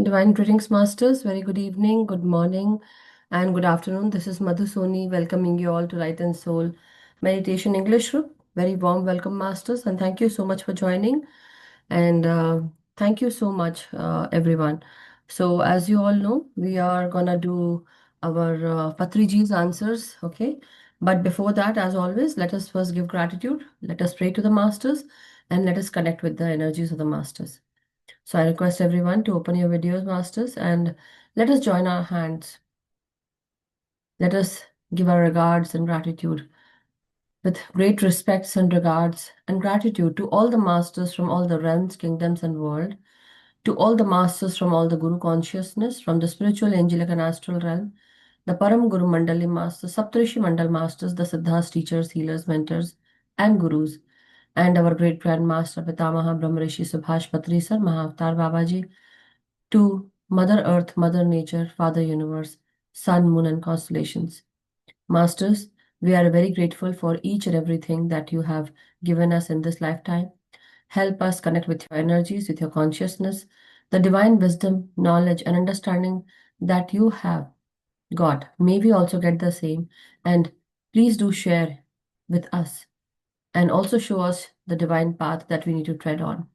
Divine greetings, masters. Very good evening, good morning, and good afternoon. This is Madhu Soni welcoming you all to Light and Soul Meditation English Group. Very warm welcome, masters, and thank you so much for joining. And thank you so much, everyone. So, as you all know, we are gonna do our Patriji's answers, okay? But before that, as always, let us first give gratitude. Let us pray to the masters, and let us connect with the energies of the masters. So I request everyone to open your videos, masters, and let us join our hands. Let us give our regards and gratitude with great respects and regards and gratitude to all the masters from all the realms, kingdoms, and world, to all the masters from all the Guru consciousness, from the spiritual, angelic, and astral realm, the Param Guru Mandali masters, Saptarishi Mandal masters, the Siddhas teachers, healers, mentors, and gurus, and our great grandmaster Pitamaha Brahmarishi Subhash Patri Sir, Mahavatar Babaji, to Mother Earth, Mother Nature, Father Universe, Sun, Moon, and constellations. Masters, we are very grateful for each and everything that you have given us in this lifetime. Help us connect with your energies, with your consciousness, the divine wisdom, knowledge, and understanding that you have got. May we also get the same. And please do share with us and also show us the divine path that we need to tread on.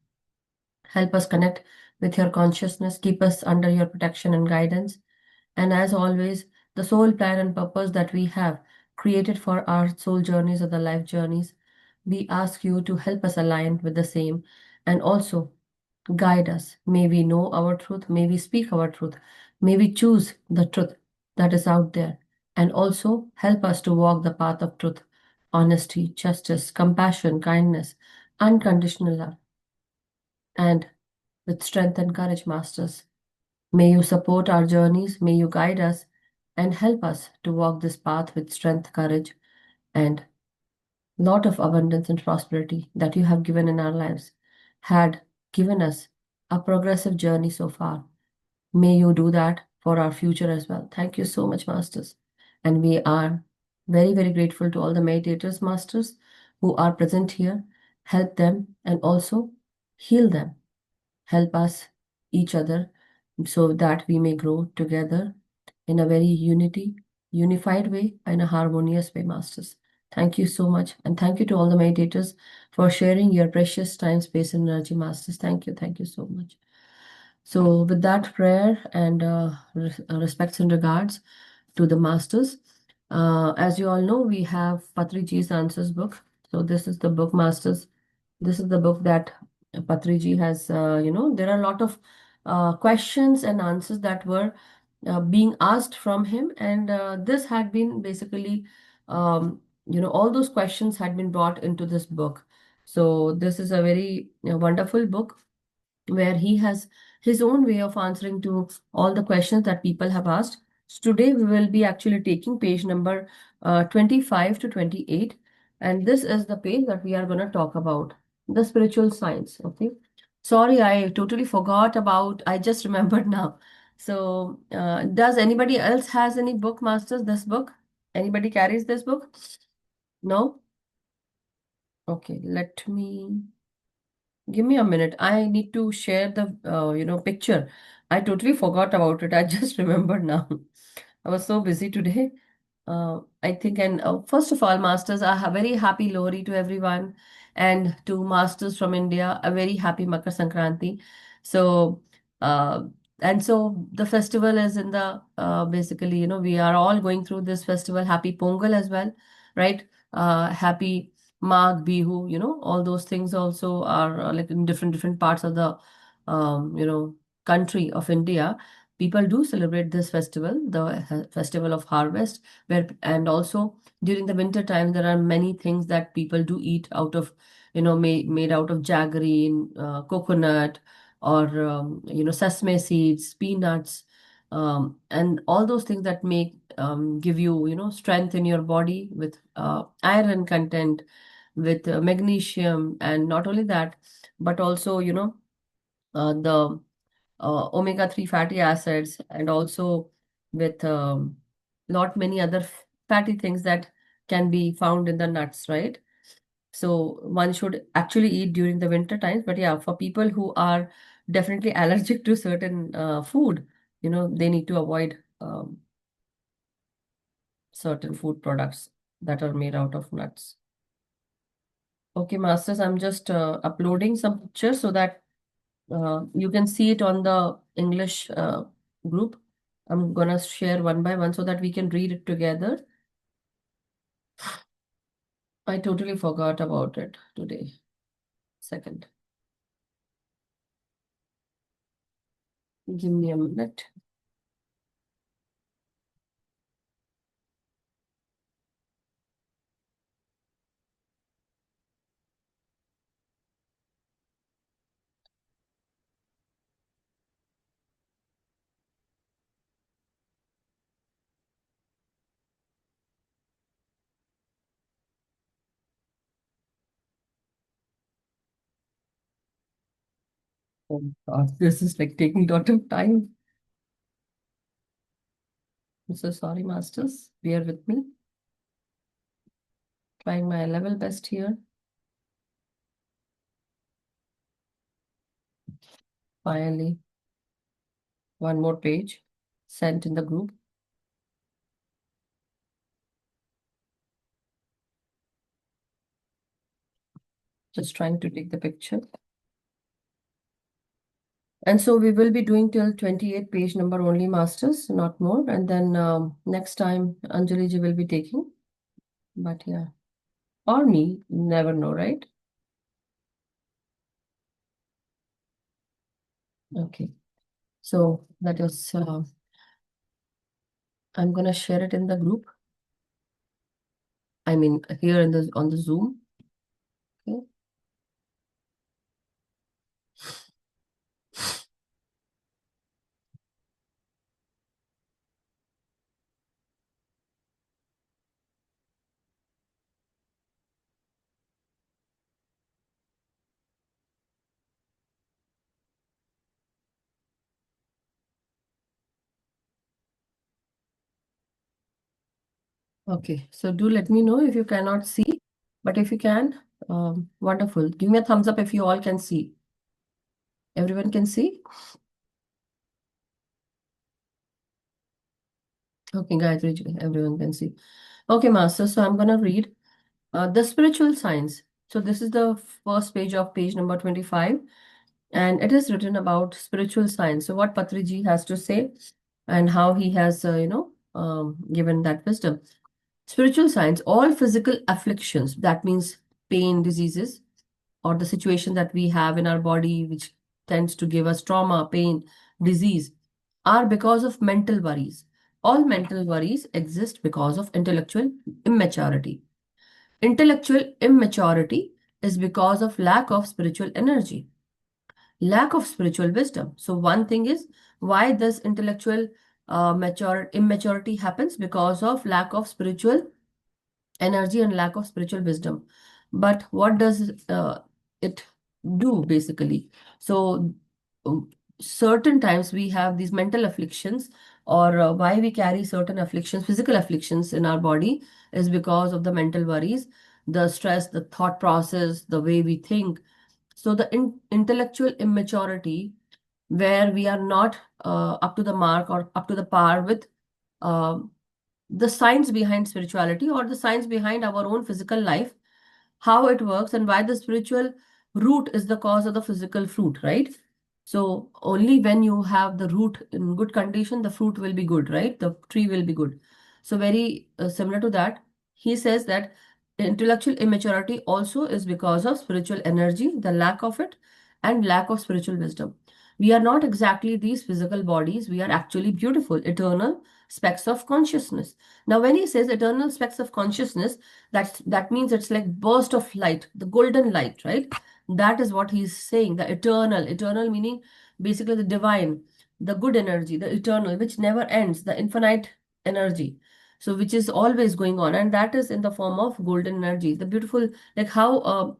Help us connect with your consciousness, keep us under your protection and guidance. And as always, the soul plan and purpose that we have created for our soul journeys or the life journeys, we ask you to help us align with the same and also guide us. May we know our truth, may we speak our truth, may we choose the truth that is out there, and also help us to walk the path of truth, honesty, justice, compassion, kindness, unconditional love, and with strength and courage, masters. May you support our journeys, may you guide us and help us to walk this path with strength, courage, and lot of abundance and prosperity that you have given in our lives, had given us a progressive journey so far. May you do that for our future as well. Thank you so much, masters. And we are very, very grateful to all the meditators, masters, who are present here. Help them and also heal them. Help us, each other, so that we may grow together in a very unified way, in a harmonious way, masters. Thank you so much. And thank you to all the meditators for sharing your precious time, space, and energy, masters. Thank you. Thank you so much. So, with that prayer and respects and regards to the masters, as you all know, we have Patriji's Answers book. So, this is the book, masters. This is the book that Patriji has, there are a lot of questions and answers that were being asked from him. And this had been basically, all those questions had been brought into this book. So, this is a very wonderful book where he has his own way of answering to all the questions that people have asked. So today we will be actually taking page number 25 to 28, and this is the page that we are going to talk about, the spiritual science. Okay. Sorry, I totally forgot about, I just remembered now. So does anybody else has any book, masters, this book? Anybody carries this book? No? Okay, let me give me a minute. I need to share the picture. I totally forgot about it. I just remembered now. I was so busy today. I think, and first of all, Masters, a very happy Lohri to everyone, and to Masters from India, a very happy Makar Sankranti. So, uh, and so the festival is in the basically, we are all going through this festival. Happy Pongal as well, right? Happy Magh, Bihu, all those things also are like in different parts of the, country of India. People do celebrate this festival, the festival of harvest, where and also during the winter time there are many things that people do eat out of, made out of jaggery, coconut, or sesame seeds, peanuts, and all those things that make give you strength in your body with iron content, with magnesium, and not only that, but also the omega-3 fatty acids, and also with lot many other fatty things that can be found in the nuts, right? So one should actually eat during the winter times. But yeah, for people who are definitely allergic to certain food, they need to avoid certain food products that are made out of nuts. Okay, Masters, I'm just uploading some pictures so that you can see it on the English group. I'm gonna share one by one so that we can read it together. I totally forgot about it today. Second. Give me a minute. Oh God, this is like taking a lot of time. I'm so sorry, Masters. Bear with me. Trying my level best here. Finally, one more page sent in the group. Just trying to take the picture. And so we will be doing till 28 page number only, Masters, not more. And then next time Anjali ji will be taking. But yeah, or me, never know, right? Okay. So that is, I'm gonna share it in the group. I mean, here in the on the Zoom. Okay. Okay. So do let me know if you cannot see, but if you can, wonderful. Give me a thumbs up if you all can see. Everyone can see? Okay, Gayatri ji, everyone can see. Okay, Master. So I'm gonna read the spiritual science. So this is the first page of page number 25, and it is written about spiritual science. So what Patri ji has to say and how he has, given that wisdom. Spiritual science, all physical afflictions, that means pain, diseases, or the situation that we have in our body, which tends to give us trauma, pain, disease, are because of mental worries. All mental worries exist because of intellectual immaturity. Intellectual immaturity is because of lack of spiritual energy, lack of spiritual wisdom. So one thing is why this intellectual immaturity happens because of lack of spiritual energy and lack of spiritual wisdom. But what does it do basically? So um, certain times we have these mental afflictions, or why we carry certain afflictions, physical afflictions in our body, is because of the mental worries, the stress, the thought process, the way we think. So the intellectual immaturity, where we are not up to the mark or up to the par with um the science behind spirituality, or the science behind our own physical life, how it works, and why the spiritual root is the cause of the physical fruit, right? So only when you have the root in good condition, the fruit will be good, right? The tree will be good. So very similar to that, he says that intellectual immaturity also is because of spiritual energy, the lack of it, and lack of spiritual wisdom. We are not exactly these physical bodies. We are actually beautiful, eternal specks of consciousness. Now, when he says eternal specks of consciousness, that means it's like burst of light, the golden light, right? That is what he's saying. The eternal meaning basically the divine, the good energy, the eternal, which never ends, the infinite energy. So which is always going on, and that is in the form of golden energy. The beautiful, like how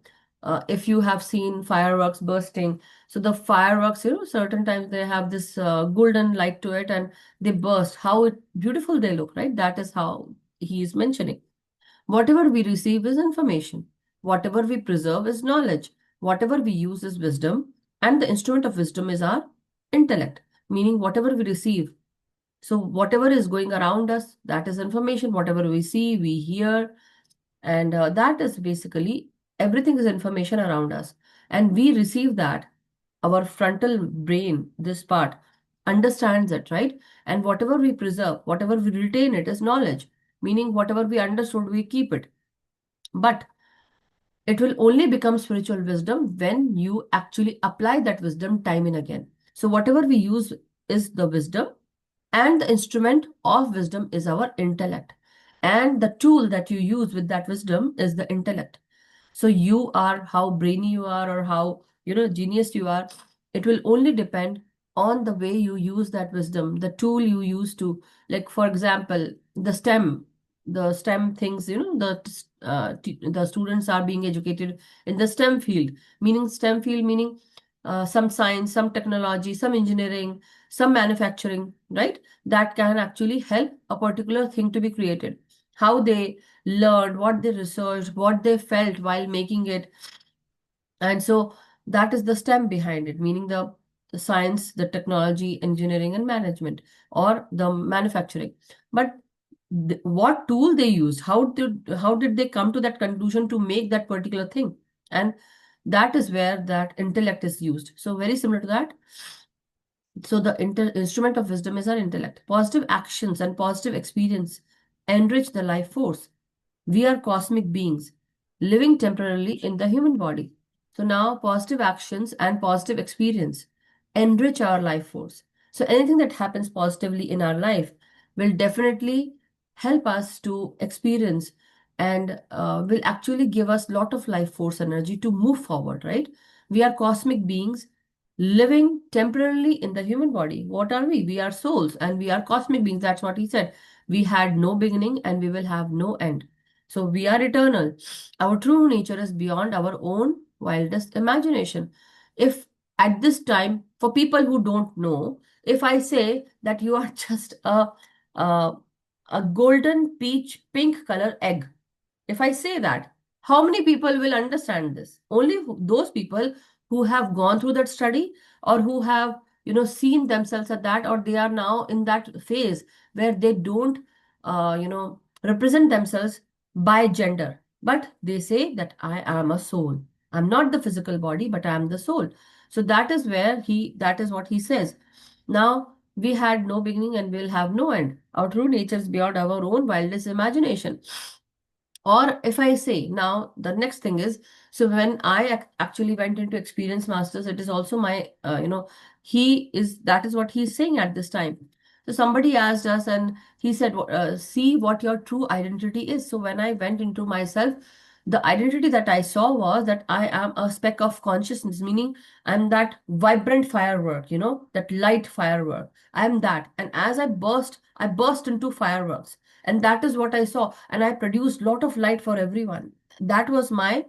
if you have seen fireworks bursting, so the fireworks, certain times they have this golden light to it, and they burst. How beautiful they look, right? That is how he is mentioning. Whatever we receive is information. Whatever we preserve is knowledge. Whatever we use is wisdom. And the instrument of wisdom is our intellect, meaning whatever we receive. So, whatever is going around us, that is information. Whatever we see, we hear, and that is basically everything is information around us. And we receive that. Our frontal brain, this part, understands it, right? And whatever we preserve, whatever we retain, it is knowledge, meaning whatever we understood, we keep it. But it will only become spiritual wisdom when you actually apply that wisdom time and again. So, whatever we use is the wisdom, and the instrument of wisdom is our intellect. And the tool that you use with that wisdom is the intellect. So, you are how brainy you are or how, genius you are. It will only depend on the way you use that wisdom, the tool you use to, like, for example, the STEM things, the students are being educated in the STEM field, meaning some science, some technology, some engineering, some manufacturing, right? That can actually help a particular thing to be created. How they learned, what they researched, what they felt while making it. And so that is the STEM behind it, meaning the science, the technology, engineering, and management, or the manufacturing. But what tool they use, how did they come to that conclusion to make that particular thing? And that is where that intellect is used. So very similar to that. So the instrument of wisdom is our intellect. Positive actions and positive experience enrich the life force. We are cosmic beings living temporarily in the human body. So now positive actions and positive experience enrich our life force. So anything that happens positively in our life will definitely help us to experience and will actually give us a lot of life force energy to move forward, right? We are cosmic beings living temporarily in the human body. What are we? We are souls and we are cosmic beings. That's what he said. We had no beginning and we will have no end. So we are eternal. Our true nature is beyond our own wildest imagination. If at this time, for people who don't know, if I say that you are just a, a golden peach pink color egg, if I say that, how many people will understand this? Only those people who have gone through that study or who have, seen themselves at that, or they are now in that phase where they don't, represent themselves by gender. But they say that I am a soul. I'm not the physical body, but I am the soul. So that is what he says. Now, we had no beginning and we'll have no end. Our true nature is beyond our own wildest imagination. Or if I say now, the next thing is, so when I actually went into experience masters, it is also my, that is what he's saying at this time. So somebody asked us and he said, see what your true identity is. So when I went into myself, the identity that I saw was that I am a speck of consciousness, meaning I'm that vibrant firework, that light firework. I'm that. And as I burst into fireworks. And that is what I saw. And I produced a lot of light for everyone. That was my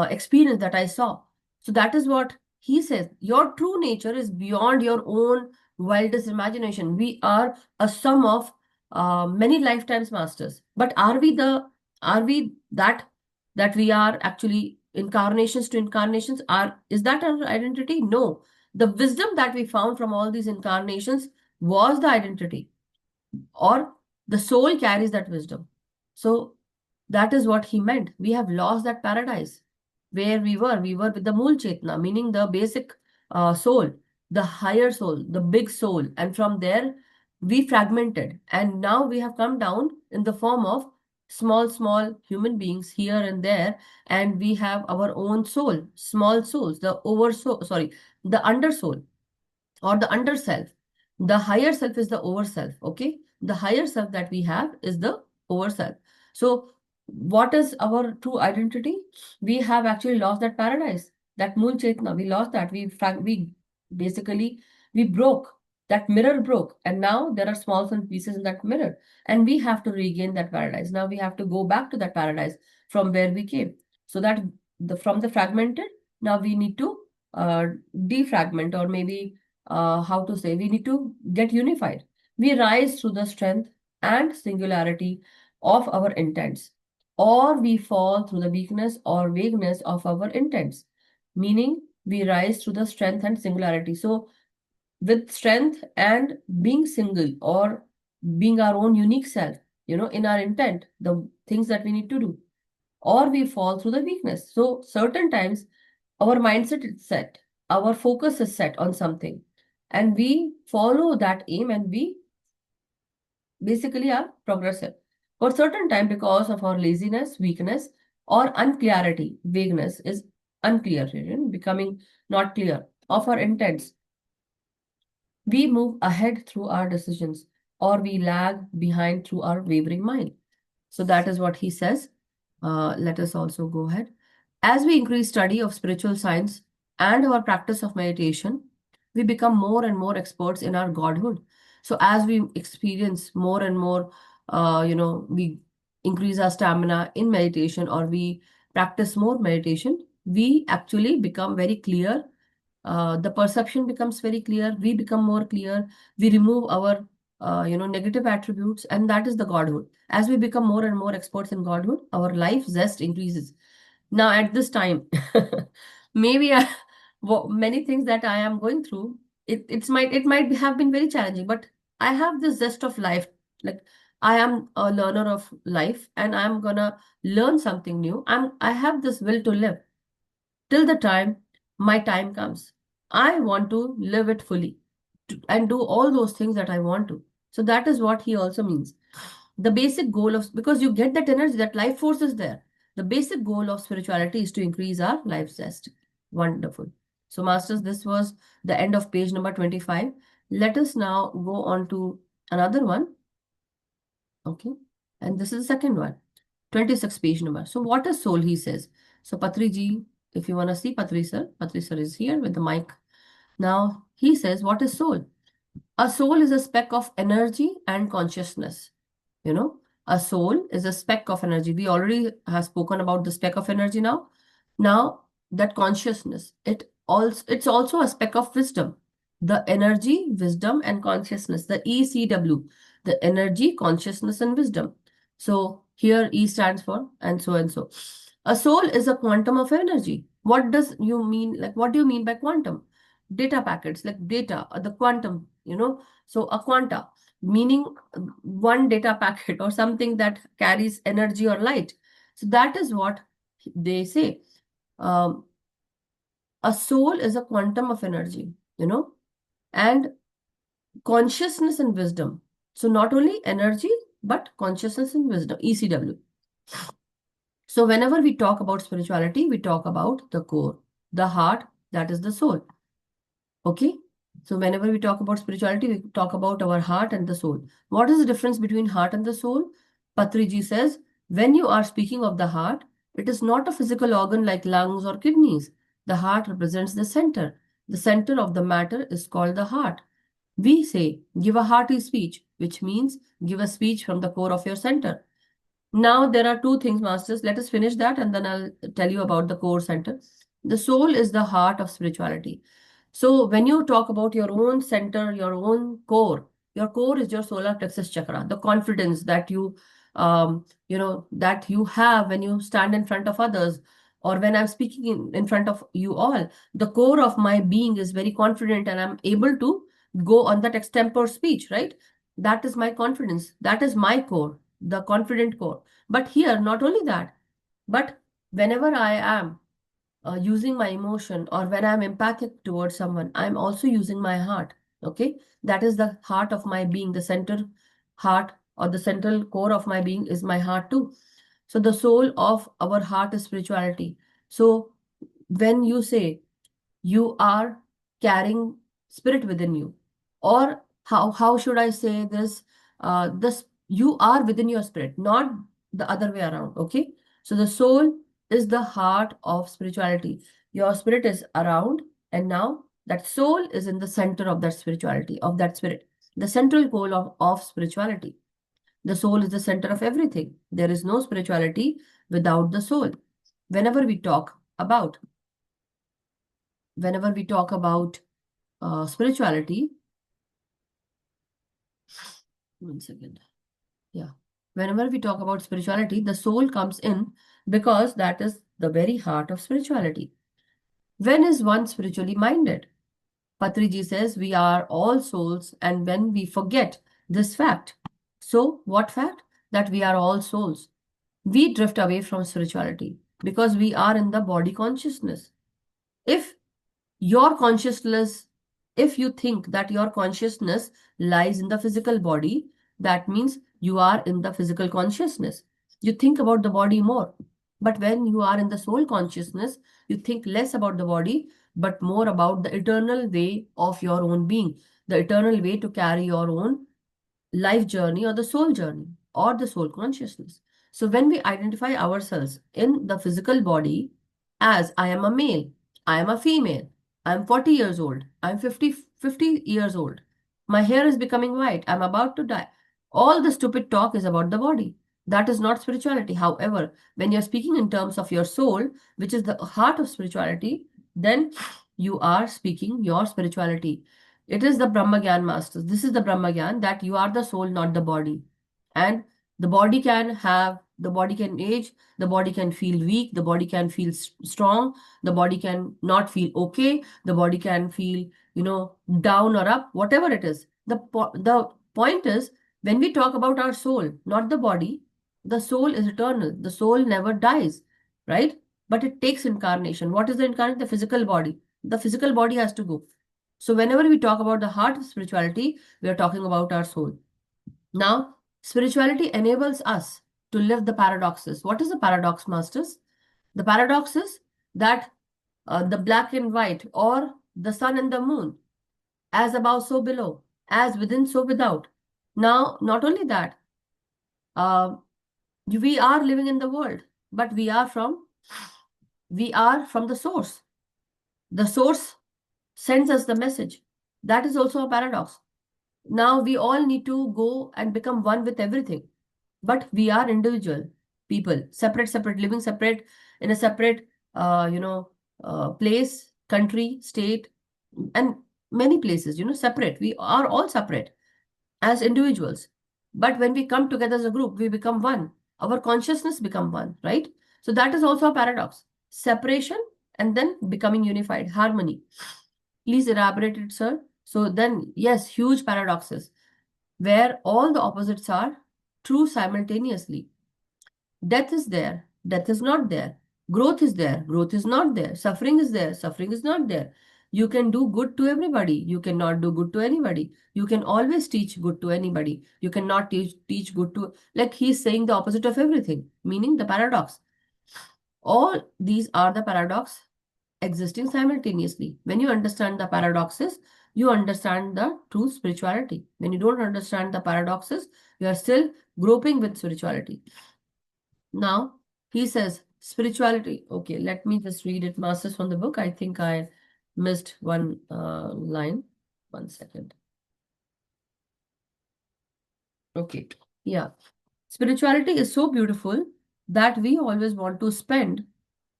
experience that I saw. So that is what he says. Your true nature is beyond your own wildest imagination. We are a sum of many lifetimes masters. But are we that we are actually incarnations to incarnations? Is that our identity? No. The wisdom that we found from all these incarnations was the identity, or the soul carries that wisdom. So that is what he meant. We have lost that paradise where we were. We were with the Mool Chetna, meaning the basic soul, the higher soul, the big soul. And from there, we fragmented. And now we have come down in the form of small human beings here and there. And we have our own soul, small souls, the over soul, sorry, the under soul or the under self. The higher self is the over self. Okay. The higher self that we have is the over self. So, what is our true identity? We have actually lost that paradise, that Mool Chetna. We lost that. We basically we broke. That mirror broke, and now there are small pieces in that mirror, and we have to regain that paradise. Now we have to go back to that paradise from where we came. So that from the fragmented, now we need to uh, defragment, or maybe how to say, we need to get unified. We rise through the strength and singularity of our intents. or we fall through the weakness or vagueness of our intents, meaning we rise through the strength and singularity. So, with strength and being single or being our own unique self, in our intent, the things that we need to do, or we fall through the weakness. So, certain times our mindset is set, our focus is set on something, and we follow that aim and we basically are progressive. For certain time, because of our laziness, weakness, or unclarity, vagueness is unclear, becoming not clear of our intents, we move ahead through our decisions or we lag behind through our wavering mind. So that is what he says. Let us also go ahead. As we increase study of spiritual science and our practice of meditation, we become more and more experts in our godhood. So as we experience more and more, we increase our stamina in meditation or we practice more meditation, we actually become very clear. The perception becomes very clear. We become more clear. We remove our negative attributes, and that is the godhood. As we become more and more experts in godhood, our life zest increases. Now, at this time, maybe many things that I am going through, it might have been very challenging, but I have this zest of life. Like, I am a learner of life, and I'm gonna learn something new. I have this will to live till the time my time comes. I want to live it fully and do all those things that I want to. So that is what he also means. The basic goal of, because you get that energy, that life force is there. The basic goal of spirituality is to increase our life zest. Wonderful. So, masters, this was the end of page number 25. Let us now go on to another one. Okay. And this is the second one. 26 page number. So, what is soul, he says. So, Patri ji, if you want to see Patri sir is here with the mic. Now, he says, what is soul? A soul is a speck of energy and consciousness. You know, a soul is a speck of energy. We already have spoken about the speck of energy now. Now, that consciousness, it's also a speck of wisdom. The energy, wisdom, and consciousness, the ECW, the energy, consciousness, and wisdom. So here E stands for and so and so. A soul is a quantum of energy. What does you mean? Like, what do you mean by quantum? Data packets, like data, the quantum, So a quanta, meaning one data packet or something that carries energy or light. So that is what they say. Um, a soul is a quantum of energy, and consciousness and wisdom. So not only energy, but consciousness and wisdom, ECW. So whenever we talk about spirituality, we talk about the core, the heart, that is the soul. Okay? So whenever we talk about spirituality, we talk about our heart and the soul. What is the difference between heart and the soul? Patriji says, when you are speaking of the heart, it is not a physical organ like lungs or kidneys. The heart represents the center. The center of the matter is called the heart. We say, give a hearty speech, which means give a speech from the core of your center. Now, there are two things, masters. Let us finish that and then I'll tell you about the core center. The soul is the heart of spirituality. So, when you talk about your own center, your core is your solar plexus chakra, the confidence that that you have when you stand in front of others or when I'm speaking in front of you all. The core of my being is very confident and I'm able to go on that extempore speech, right? That is my confidence. That is my core, the confident core. But here, not only that, but whenever I am using my emotion or when I'm empathic towards someone, I'm also using my heart. Okay. That is the heart of my being, the center heart or the central core of my being is my heart too. So the soul of our heart is spirituality. So when you say you are carrying spirit within you, or how should I say this? This you are within your spirit, not the other way around. Okay. So the soul is the heart of spirituality. Your spirit is around, and now that soul is in the center of that spirituality, of that spirit, the central goal of spirituality. The soul is the center of everything. There is no spirituality without the soul. Whenever we talk about, whenever we talk about spirituality, one second. Yeah. whenever we talk about spirituality, the soul comes in because that is the very heart of spirituality. When is one spiritually minded? Patriji says we are all souls, and when we forget this fact, so what fact? That we are all souls. We drift away from spirituality because we are in the body consciousness. If your consciousness, if you think that your consciousness lies in the physical body, that means you are in the physical consciousness. You think about the body more. But when you are in the soul consciousness, you think less about the body, but more about the eternal way of your own being, the eternal way to carry your own life journey or the soul consciousness. So when we identify ourselves in the physical body as I am a male, I am a female, I am 40 years old, I am 50 years old, my hair is becoming white, I am about to die. All the stupid talk is about the body. That is not spirituality. However, when you're speaking in terms of your soul, which is the heart of spirituality, then you are speaking your spirituality. It is the Brahma Gyan masters. This is the Brahma Gyan that you are the soul, not the body. And the body can age, the body can feel weak, the body can feel strong, the body can not feel okay, the body can feel, down or up, whatever it is. The point is, when we talk about our soul, not the body, the soul is eternal. The soul never dies, right? But it takes incarnation. What is the incarnation? The physical body. The physical body has to go. So whenever we talk about the heart of spirituality, we are talking about our soul. Now, spirituality enables us to live the paradoxes. What is the paradox, masters? The paradox is that the black and white, or the sun and the moon, as above, so below, as within, so without. Now, not only that, uh, we are living in the world, but we are from the source. The source sends us the message. That is also a paradox. Now we all need to go and become one with everything. But we are individual people, separate, living separate in a separate, place, country, state, and many places, separate. We are all separate as individuals. But when we come together as a group, we become one. Our consciousness become one, right? So that is also a paradox. Separation and then becoming unified, harmony. Please elaborate it, sir. So then, yes, huge paradoxes where all the opposites are true simultaneously. Death is there, death is not there. Growth is there, growth is not there. Suffering is there, suffering is not there. You can do good to everybody, you cannot do good to anybody. You can always teach good to anybody. You cannot teach good to, like he's saying the opposite of everything, meaning the paradox. All these are the paradox existing simultaneously. When you understand the paradoxes, you understand the true spirituality. When you don't understand the paradoxes, you are still groping with spirituality. Now, he says, spirituality. Okay, let me just read it. Masters from the book. I think I missed one line. 1 second. Okay, yeah. Spirituality is so beautiful that we always want to spend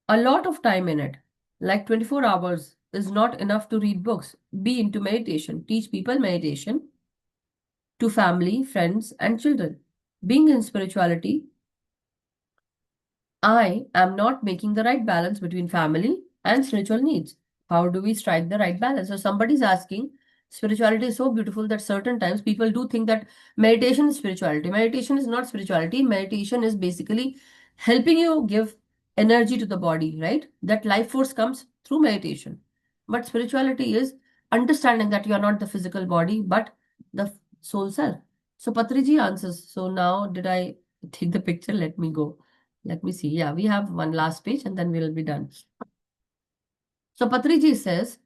a lot of time in it. Like 24 hours is not enough to read books, be into meditation, teach people meditation to family, friends, and children. Being in spirituality, I am not making the right balance between family and spiritual needs. How do we strike the right balance? So somebody's asking, spirituality is so beautiful that certain times people do think that meditation is spirituality. Meditation is not spirituality. Meditation is basically helping you give energy to the body, right? That life force comes through meditation. But spirituality is understanding that you are not the physical body, but the soul self. So Patriji answers. So now did I take the picture? Let me go. Let me see. Yeah, we have one last page and then we'll be done. So Patriji says,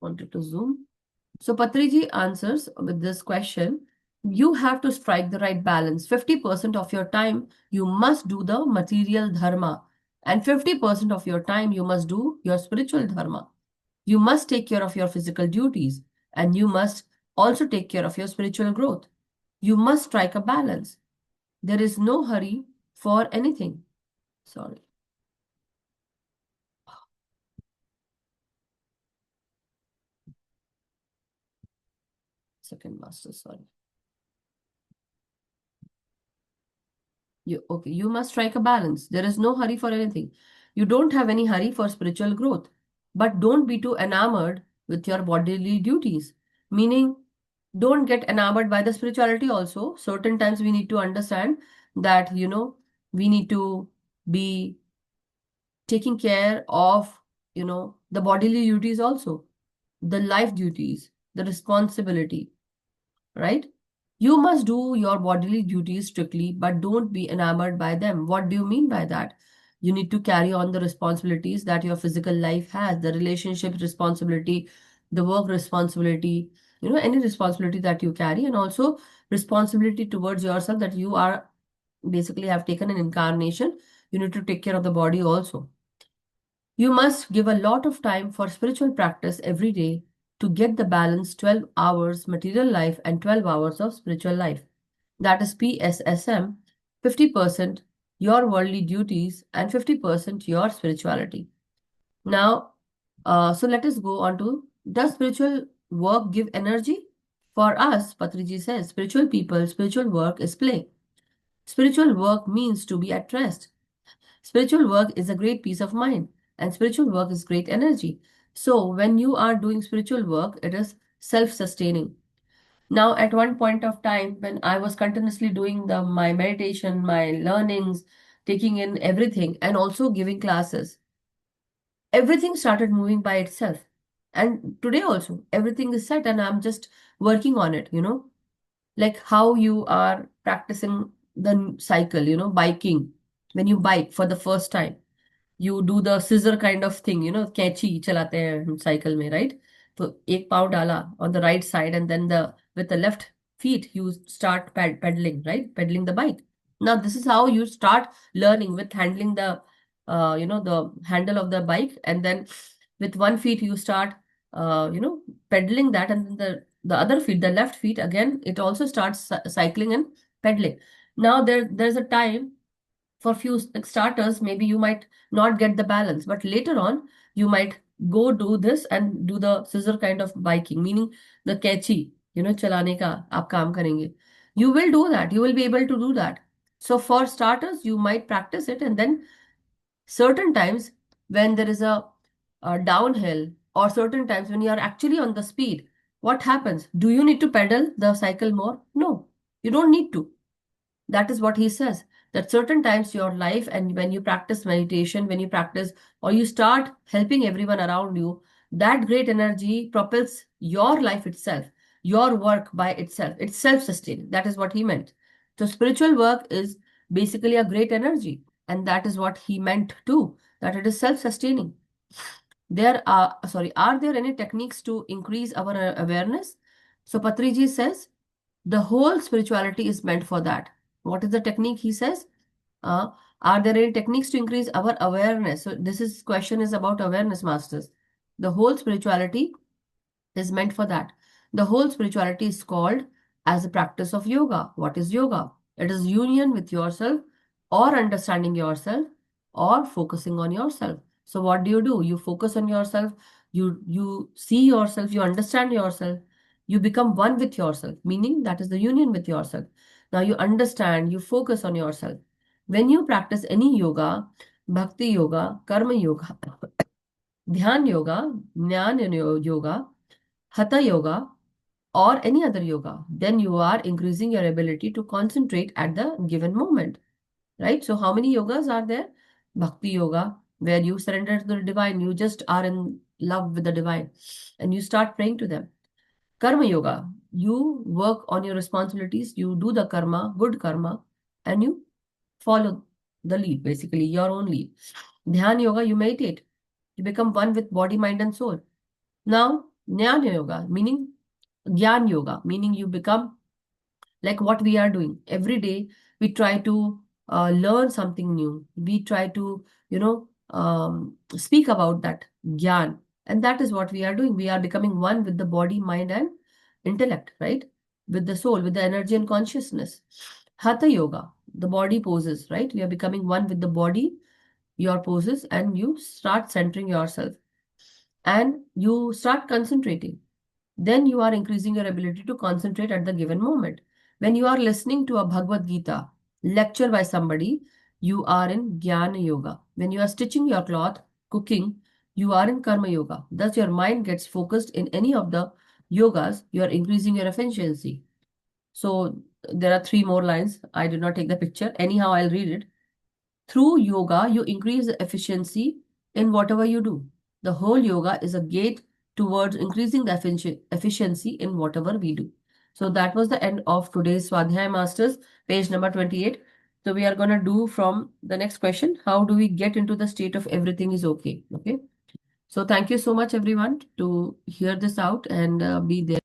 wanted to zoom. So Patriji answers with this question. You have to strike the right balance. 50% of your time, you must do the material dharma. And 50% of your time, you must do your spiritual dharma. You must take care of your physical duties. And you must also take care of your spiritual growth. You must strike a balance. There is no hurry for anything. Sorry. Second master, sorry. You must strike a balance. There is no hurry for anything. You don't have any hurry for spiritual growth, but don't be too enamored with your bodily duties. Meaning, don't get enamored by the spirituality also. Certain times we need to understand that, we need to be taking care of, the bodily duties also, the life duties, the responsibility, right? You must do your bodily duties strictly, but don't be enamored by them. What do you mean by that? You need to carry on the responsibilities that your physical life has, the relationship responsibility, the work responsibility, any responsibility that you carry, and also responsibility towards yourself that you are basically have taken an incarnation. You need to take care of the body also. You must give a lot of time for spiritual practice every day to get the balance 12 hours material life and 12 hours of spiritual life. That is PSSM, 50% your worldly duties and 50% your spirituality. Now, so let us go on to, does spiritual work give energy? For us, Patriji says, spiritual people, spiritual work is play. Spiritual work means to be at rest. Spiritual work is a great peace of mind, and spiritual work is great energy. So, when you are doing spiritual work, it is self sustaining. Now, at one point of time, when I was continuously doing my meditation, my learnings, taking in everything, and also giving classes, everything started moving by itself. And today also, everything is set, and I'm just working on it, like how you are practicing the cycle, biking. When you bike for the first time, you do the scissor kind of thing, कैंची चलाते हैं हम cycle में, right? तो एक पाँव डाला on the right side, and then the with the left feet you start pedaling, right? Pedaling the bike. Now this is how you start learning, with handling the the handle of the bike, and then with one feet you start pedaling that, and then the other feet, the left feet, again it also starts cycling and pedaling. Now there's a time, for few starters, maybe you might not get the balance, but later on you might go do this and do the scissor kind of biking, meaning the कैची, चलाने का आप काम करेंगे. You will do that, you will be able to do that. So for starters you might practice it, and then certain times when there is a downhill, or certain times when you are actually on the speed, what happens? Do you need to pedal the cycle more? No, you don't need to. That is what he says, that certain times your life, and when you practice meditation, when you practice or you start helping everyone around you, that great energy propels your life itself, your work by itself. It's self-sustaining. That is what he meant. So spiritual work is basically a great energy, and that is what he meant too, that it is self-sustaining. Are there any techniques to increase our awareness? So Patriji says the whole spirituality is meant for that. What is the technique? He says, uh, are there any techniques to increase our awareness? So this is question is about awareness, masters. The whole spirituality is meant for that. The whole spirituality is called as a practice of yoga. What is yoga? It is union with yourself, or understanding yourself, or focusing on yourself. So what do? You focus on yourself, you see yourself, you understand yourself, you become one with yourself, meaning that is the union with yourself. Now you understand, you focus on yourself. When you practice any yoga, bhakti yoga, karma yoga, dhyan yoga, jnana yoga, hatha yoga, or any other yoga, then you are increasing your ability to concentrate at the given moment, right? So how many yogas are there? Bhakti yoga, where you surrender to the divine, you just are in love with the divine and you start praying to them. Karma yoga, you work on your responsibilities, you do the karma, good karma, and you follow the lead, basically your own lead. Dhyan yoga, you meditate, you become one with body, mind, and soul. Now, jnana yoga, meaning Gyan yoga, meaning you become like what we are doing every day. We try to learn something new. We try to, speak about that Gyan. And that is what we are doing. We are becoming one with the body, mind, and intellect, right? With the soul, with the energy and consciousness. Hatha yoga, the body poses, right? We are becoming one with the body, your poses, and you start centering yourself and you start concentrating. then you are increasing your ability to concentrate at the given moment. When you are listening to a Bhagavad Gita lecture by somebody, you are in Jnana Yoga. When you are stitching your cloth, cooking, you are in Karma Yoga. Thus, your mind gets focused in any of the yogas, you are increasing your efficiency. So, there are three more lines. I did not take the picture. Anyhow, I'll read it. Through yoga, you increase the efficiency in whatever you do. The whole yoga is a gate towards increasing the efficiency in whatever we do. So that was the end of today's Swadhyay Masters, page number 28. So we are going to do from the next question. How do we get into the state of everything is okay? Okay. So thank you so much, everyone, to hear this out and be there.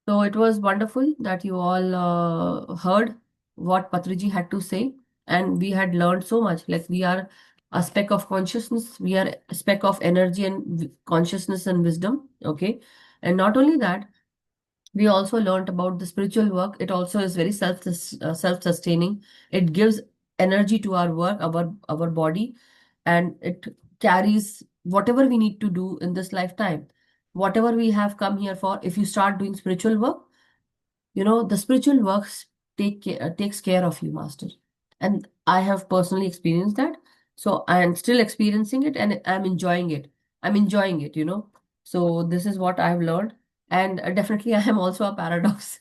So it was wonderful that you all heard what Patriji had to say, and we had learned so much. Like we are a speck of consciousness, we are a speck of energy and consciousness and wisdom. Okay, and not only that, we also learned about the spiritual work. It also is very self-sustaining. It gives energy to our work, our body, and it carries whatever we need to do in this lifetime. Whatever we have come here for, if you start doing spiritual work, the spiritual works takes care of you, master. And I have personally experienced that. So I am still experiencing it and I'm enjoying it. So this is what I've learned. And definitely I am also a paradox.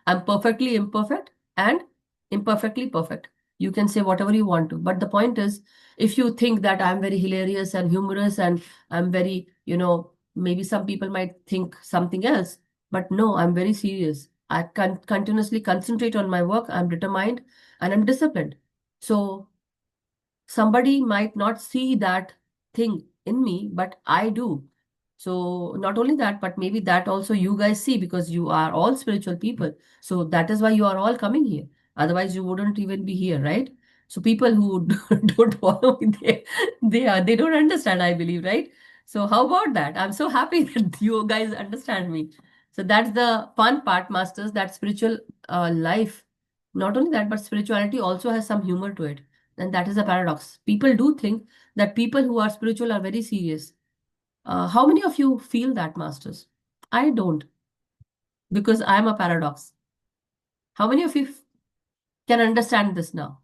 I'm perfectly imperfect and imperfectly perfect. You can say whatever you want to, but the point is, if you think that I'm very hilarious and humorous and I'm very, maybe some people might think something else, but no, I'm very serious. I can continuously concentrate on my work. I'm determined and I'm disciplined. So somebody might not see that thing in me, but I do. So not only that, but maybe that also you guys see because you are all spiritual people. So that is why you are all coming here. Otherwise, you wouldn't even be here, right? So people who don't follow me, they don't understand, I believe, right? So how about that? I'm so happy that you guys understand me. So that's the fun part, masters, that spiritual life. Not only that, but spirituality also has some humor to it. And that is a paradox. People do think that people who are spiritual are very serious. How many of you feel that, masters? I don't, because I am a paradox. How many of you can understand this now?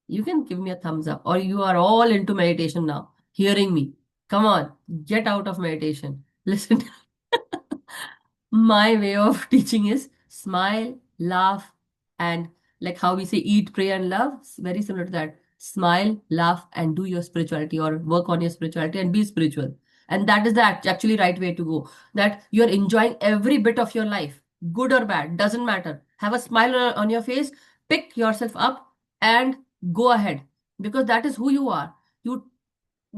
You can give me a thumbs up, or you are all into meditation now, hearing me. Come on, get out of meditation. Listen. My way of teaching is smile, laugh, and like how we say eat, pray, and love, it's very similar to that. Smile, laugh, and do your spirituality or work on your spirituality and be spiritual. And that is the actually right way to go. That you're enjoying every bit of your life, good or bad, doesn't matter. Have a smile on your face, pick yourself up, and go ahead because that is who you are. You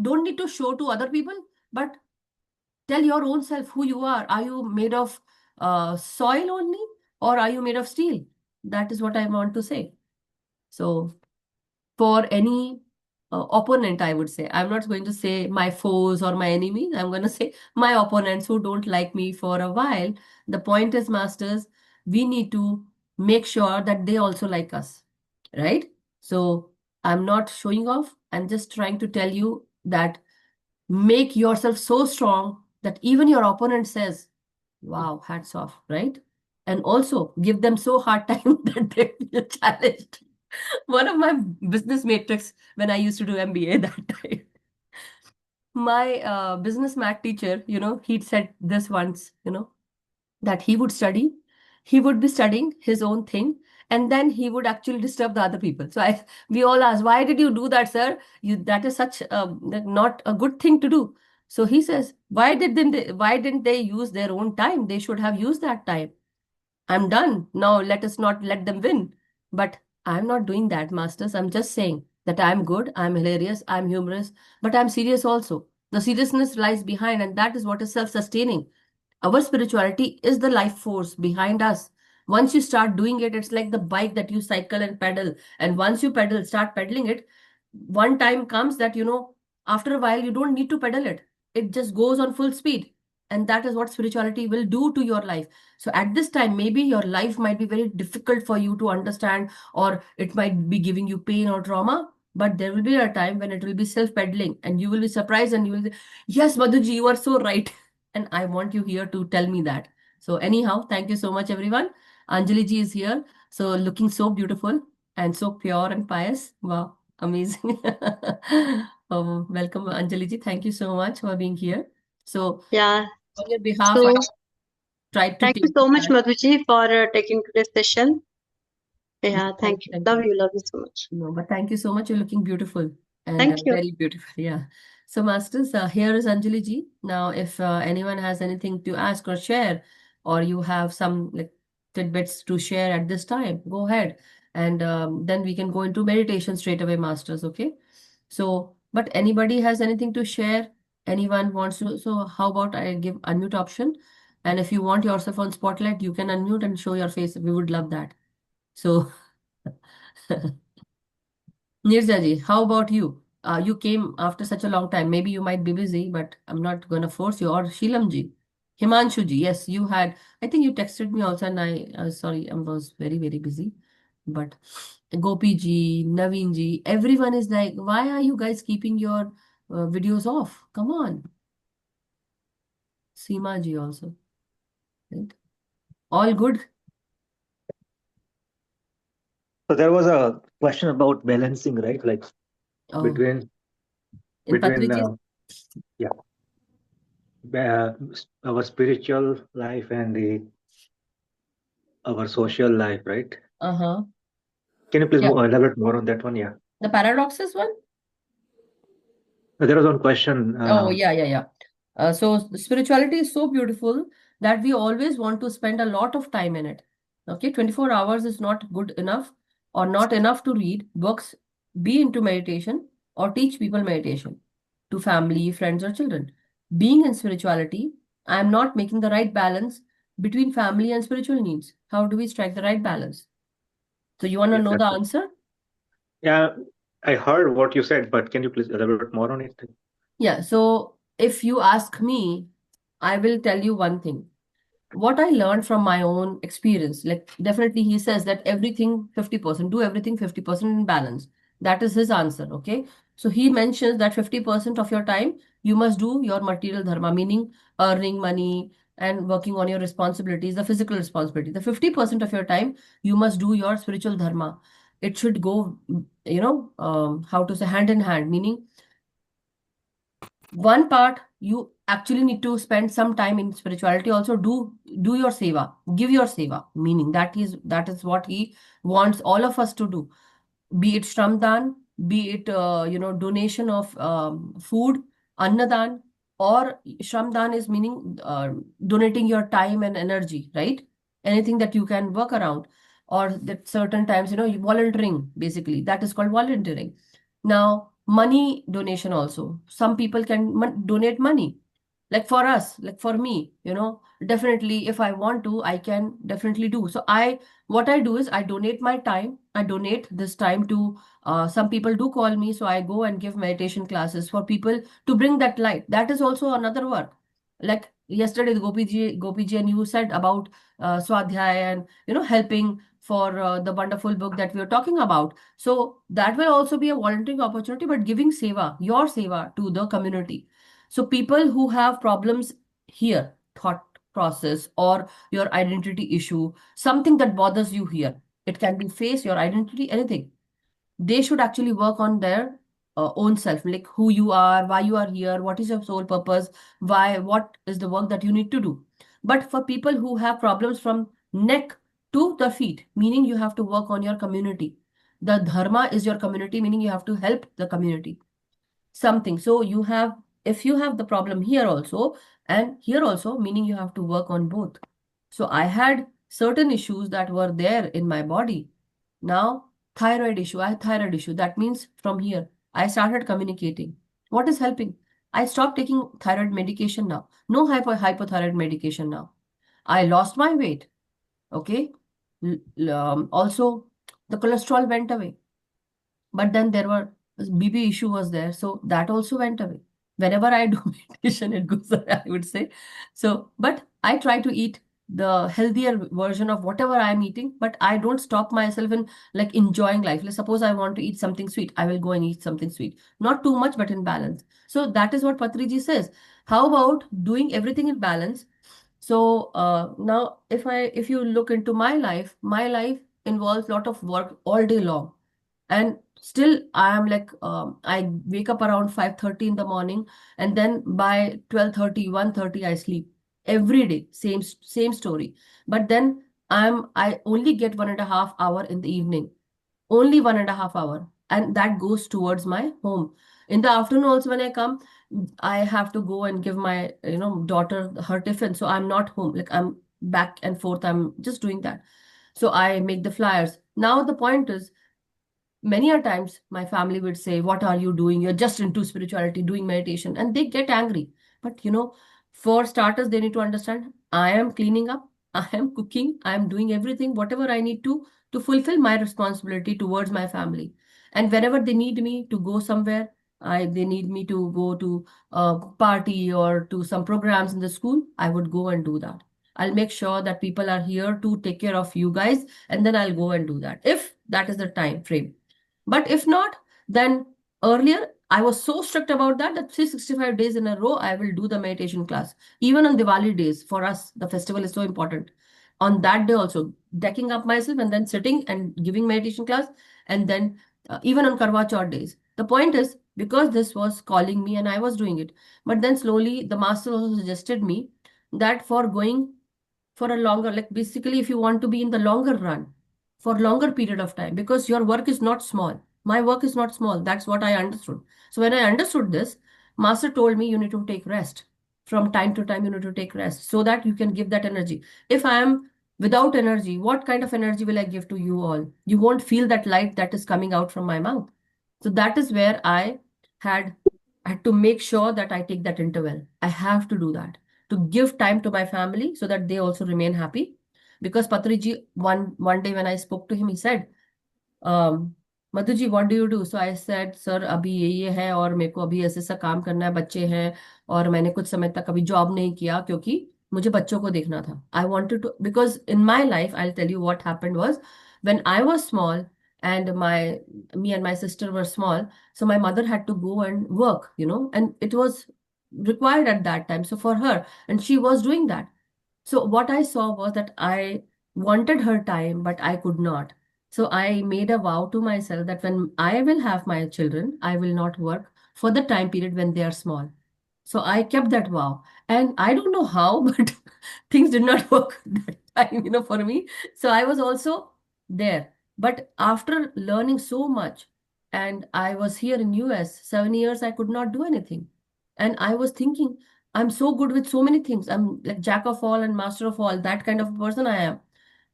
don't need to show to other people, but tell your own self who you are. Are you made of soil only, or are you made of steel? That is what I want to say. So, for any opponent, I would say, I'm not going to say my foes or my enemies. I'm going to say my opponents who don't like me for a while. The point is, masters, we need to make sure that they also like us, right? So, I'm not showing off. I'm just trying to tell you that make yourself so strong that even your opponent says, wow, hats off, right? And also give them so hard time that they feel challenged. One of my business matrix when I used to do MBA that time, my business math teacher, he'd said this once, that he would be studying his own thing, and then he would actually disturb the other people. So we all asked, why did you do that, sir? That is such not a good thing to do. So he says, why didn't they use their own time? They should have used that time. I'm done. Now let us not let them win. But I'm not doing that, masters. I'm just saying that I'm good, I'm hilarious, I'm humorous, but I'm serious also. The seriousness lies behind, and that is what is self sustaining. Our spirituality is the life force behind us. Once you start doing it, it's like the bike that you cycle and pedal. And once you start pedaling it, one time comes that, after a while, you don't need to pedal it. It just goes on full speed. And that is what spirituality will do to your life. So at this time, maybe your life might be very difficult for you to understand, or it might be giving you pain or trauma. But there will be a time when it will be self pedaling, and you will be surprised and you will say, yes, Madhuji, you are so right. and I want you here to tell me that. So anyhow, thank you so much, everyone. Anjali ji is here, so looking so beautiful and so pure and pious. Wow, amazing. Welcome, Anjali ji. Thank you so much for being here. So Yeah. on your behalf, I So tried to thank you take the so much, time. Madhuji, for taking today's session. No, Yeah, thank thank you, you. thank Love you. you. Love you so much. No, but thank you so much. You're looking beautiful and Thank you. very beautiful. Yeah. So, Masters, here is Anjali ji. Now, if anyone has anything to ask or share, or you have some like tidbits to share at this time, go ahead. And then we can go into meditation straight away, Masters. Okay. So, but anybody has anything to share? Anyone wants to? So, how about I give unmute option? And if you want yourself on spotlight, you can unmute and show your face. We would love that. So, Nirja how about you? You came after such a long time. Maybe you might be busy, but I'm not going to force you. Or Sheelam ji. Himanshu ji, yes, you had. I think you texted me also, and sorry, I was very, very busy. But Gopi ji, Naveen ji, everyone is like, why are you guys keeping your videos off? Come on. Seema ji also. Right? All good? So there was a question about balancing, right? Like Oh, between in between Patriji's? yeah, our spiritual life and the our social life, right? Uh-huh. Can you please Yeah. elaborate more on that one? Yeah. The paradoxes one? There was one question. Oh, yeah, yeah, yeah. So spirituality is so beautiful that we always want to spend a lot of time in it. Okay, 24 hours is not good enough or not enough to read books, be into meditation or teach people meditation to family, friends, or children. Being in spirituality, I am not making the right balance between family and spiritual needs. How do we strike the right balance? So you want to Yes, know the that's it. answer? Yeah, I heard what you said, but can you please elaborate more on it? Yeah, so if you ask me, I will tell you one thing. What I learned from my own experience, like definitely he says that everything 50%, do everything 50% in balance. That is his answer, okay? So he mentions that 50% of your time you must do your material dharma, meaning earning money and working on your responsibilities, the physical responsibility. The 50% of your time you must do your spiritual dharma. It should go, how to say, hand in hand, meaning one part you actually need to spend some time in spirituality also do your seva, give your seva, meaning that is what he wants all of us to do, be it shramdan, be it donation of food, annadan, or shramdan is meaning donating your time and energy, right? Anything that you can work around, or that certain times volunteering, basically that is called volunteering. Now money donation also, some people can donate money, like for us, like for me, definitely if I want to I can definitely do. So what I do is I donate my time. I donate this time to some people do call me, so I go and give meditation classes for people to bring that light. That is also another work. Like yesterday, the Gopiji, and you said about Swadhyaya and helping for the wonderful book that we are talking about. So that will also be a volunteering opportunity, but giving seva, your seva to the community. So people who have problems here, thought process or your identity issue, something that bothers you here. It can be face, your identity, anything. They should actually work on their own self, like who you are, why you are here, what is your sole purpose, what is the work that you need to do. But for people who have problems from neck to the feet, meaning you have to work on your community. The dharma is your community, meaning you have to help the community something. So if you have the problem here also and here also, meaning you have to work on both. So I had certain issues that were there in my body. Now, thyroid issue, I had thyroid issue. That means from here, I started communicating. What is helping? I stopped taking thyroid medication now. No hypothyroid medication now. I lost my weight. Okay. Also, the cholesterol went away. But then there were BP issue was there, so that also went away. Whenever I do meditation, it goes away, I would say. So, but I try to eat the healthier version of whatever I'm eating, but I don't stop myself in like enjoying life. Let's suppose I want to eat something sweet, I will go and eat something sweet. Not too much, but in balance. So that is what Patriji says. How about doing everything in balance? So now if you look into my life involves a lot of work all day long. And still I am like I wake up around 5:30 in the morning, and then by 12:30, 1:30 I sleep every day. Same story. But then I only get 1.5 hour in the evening, only 1.5 hour, and that goes towards my home. In the afternoon also, when I come, I have to go and give my daughter her tiffin, so I'm not home, like I'm back and forth, I'm just doing that. So I make the flyers. Now the point is, many a times my family would say, what are you doing? You're just into spirituality, doing meditation, and they get angry. But for starters, they need to understand, I am cleaning up, I am cooking, I am doing everything whatever I need to fulfill my responsibility towards my family. And whenever they need me to go somewhere, they need me to go to a party or to some programs in the school, I would go and do that. I'll make sure that people are here to take care of you guys, and then I'll go and do that if that is the time frame. But if not, then earlier I was so strict about that 365 days in a row I will do the meditation class. Even on Diwali days, for us, the festival is so important. On that day also, decking up myself and then sitting and giving meditation class, and then even on Karwa Chauth days. The point is, because this was calling me and I was doing it. But then slowly the master also suggested me that for going for a longer, like basically if you want to be in the longer run, for longer period of time, because your work is not small, my work is not small, that's what I understood. So when I understood this, master told me, you need to take rest. From time to time you need to take rest, so that you can give that energy. If I am without energy, what kind of energy will I give to you all? You won't feel that light that is coming out from my mouth. So that is where had had to make sure that I take that interval. I have to do that, to give time to my family so that they also remain happy. Because Patriji, one day when I spoke to him, he said, Madhu ji what do you do? So I said, sir अभी ये है और मेरे को अभी ऐसे ऐसा काम करना है, बच्चे हैं, और मैंने कुछ समय तक अभी जॉब नहीं किया क्योंकि मुझे बच्चों को देखना था. I wanted to, because in my life I will tell you what happened was, when I was small and me and my sister were small, so my mother had to go and work, and it was required at that time, so for her, and she was doing that. So what I saw was that I wanted her time, but I could not. So I made a vow to myself that when I will have my children, I will not work for the time period when they are small. So I kept that vow. And I don't know how, but things did not work that time, for me. So I was also there. But after learning so much, and I was here in US 7 years, I could not do anything. And I was thinking, I'm so good with so many things. I'm like jack of all and master of all. That kind of person I am.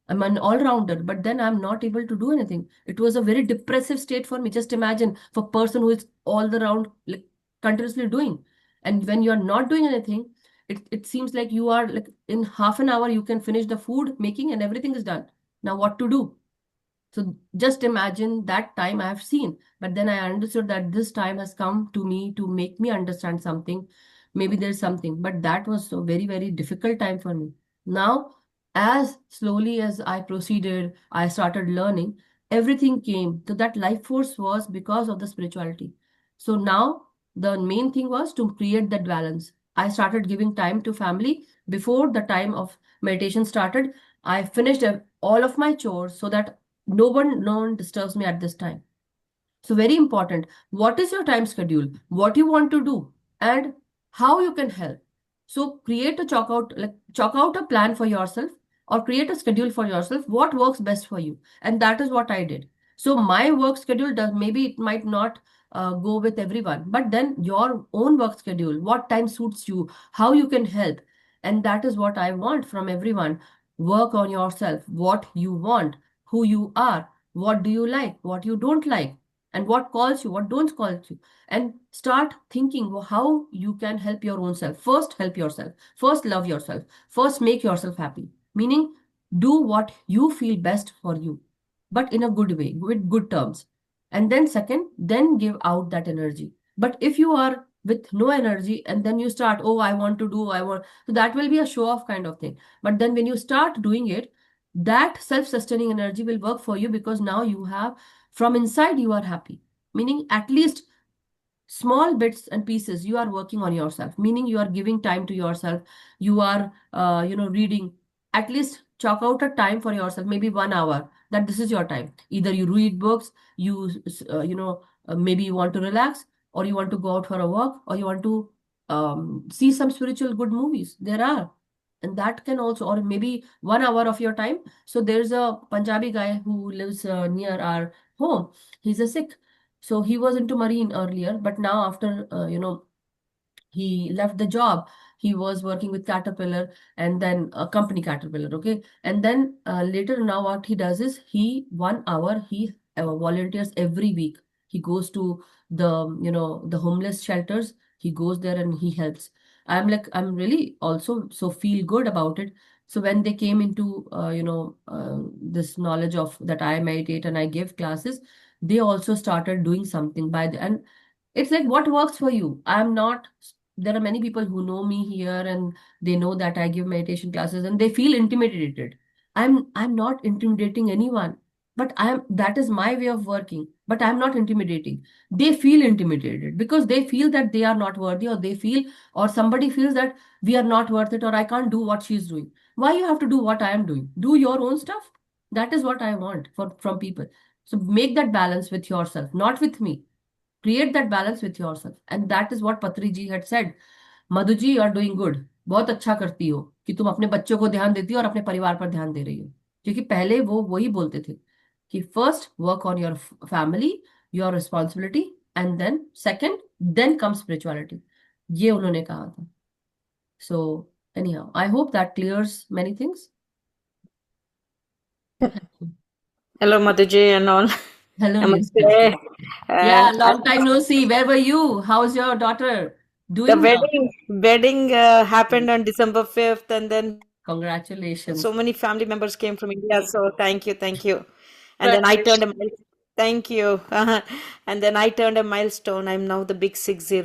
I'm an all-rounder, but then I'm not able to do anything. It was a very depressive state for me. Just imagine, for a person who is all the round, like continuously doing. And when you're not doing anything, it seems like you are like in half an hour, you can finish the food making and everything is done. Now what to do? So just imagine that time I have seen. But then I understood that this time has come to me to make me understand something. Maybe there's something. But that was a very, very difficult time for me. Now, as slowly as I proceeded, I started learning, everything came. So that life force was because of the spirituality. So now the main thing was to create that balance. I started giving time to family before the time of meditation started. I finished all of my chores so that no one disturbs me at this time. So very important, what is your time schedule, what you want to do, and how you can help. So create a chalk out a plan for yourself, or create a schedule for yourself, what works best for you. And that is what I did. So my work schedule does, maybe it might not go with everyone, but then your own work schedule, what time suits you, how you can help. And that is what I want from everyone. Work on yourself, what you want, who you are, what do you like, what you don't like, and what calls you, what don't call you. And start thinking how you can help your own self. First, help yourself. First, love yourself. First, make yourself happy. Meaning, do what you feel best for you, but in a good way, with good terms. And then second, then give out that energy. But if you are with no energy, and then you start, oh, I want to do, I want. So that will be a show off kind of thing. But then when you start doing it, that self-sustaining energy will work for you, because now you have, from inside, you are happy. Meaning, at least small bits and pieces, you are working on yourself, meaning you are giving time to yourself. You are reading. At least chalk out a time for yourself, maybe 1 hour, that this is your time. Either you read books, you maybe you want to relax, or you want to go out for a walk, or you want to see some spiritual good movies. There are. And that can also, or maybe 1 hour of your time. So there's a Punjabi guy who lives near our home. He's a Sikh. So he was into marine earlier, but now after he left the job, he was working with Caterpillar, and then a company Caterpillar, okay? And then later, now what he does is, he 1 hour he volunteers every week. He goes to the homeless shelters. He goes there and he helps. I'm really also so feel good about it. So when they came into this knowledge of that I meditate and I give classes, they also started doing something by the, and it's like, what works for you? I'm not, there are many people who know me here, and they know that I give meditation classes, and they feel intimidated. I'm not intimidating anyone, but I'm, that is my way of working, but I'm not intimidating. They feel intimidated because they feel that they are not worthy, or they feel, or somebody feels that we are not worth it, or I can't do what she's doing. Why you have to do what I am doing? Do your own stuff. That is what I want from people. So make that balance with yourself, not with me. Create that balance with yourself. And that is what Patri ji had said. Madhu ji, you are doing good. बहुत अच्छा करती हो कि तुम अपने बच्चों को ध्यान देती हो और अपने परिवार पर ध्यान दे रही हो. क्योंकि पहले वो वही बोलते थे कि first work on your family, your responsibility, and then second, then come spirituality. ये उन्होंने कहा था. So anyhow, I hope that clears many things. Hello, Madhuji and all. Hello, Namaste. Nirja. Yeah, And long time no see. Where were you? How's your daughter the doing now? wedding happened on December 5th, and then Congratulations. so many family members came from India. So thank you. And then I turned a mile. Thank you. And then I turned a milestone. I'm now the big 60.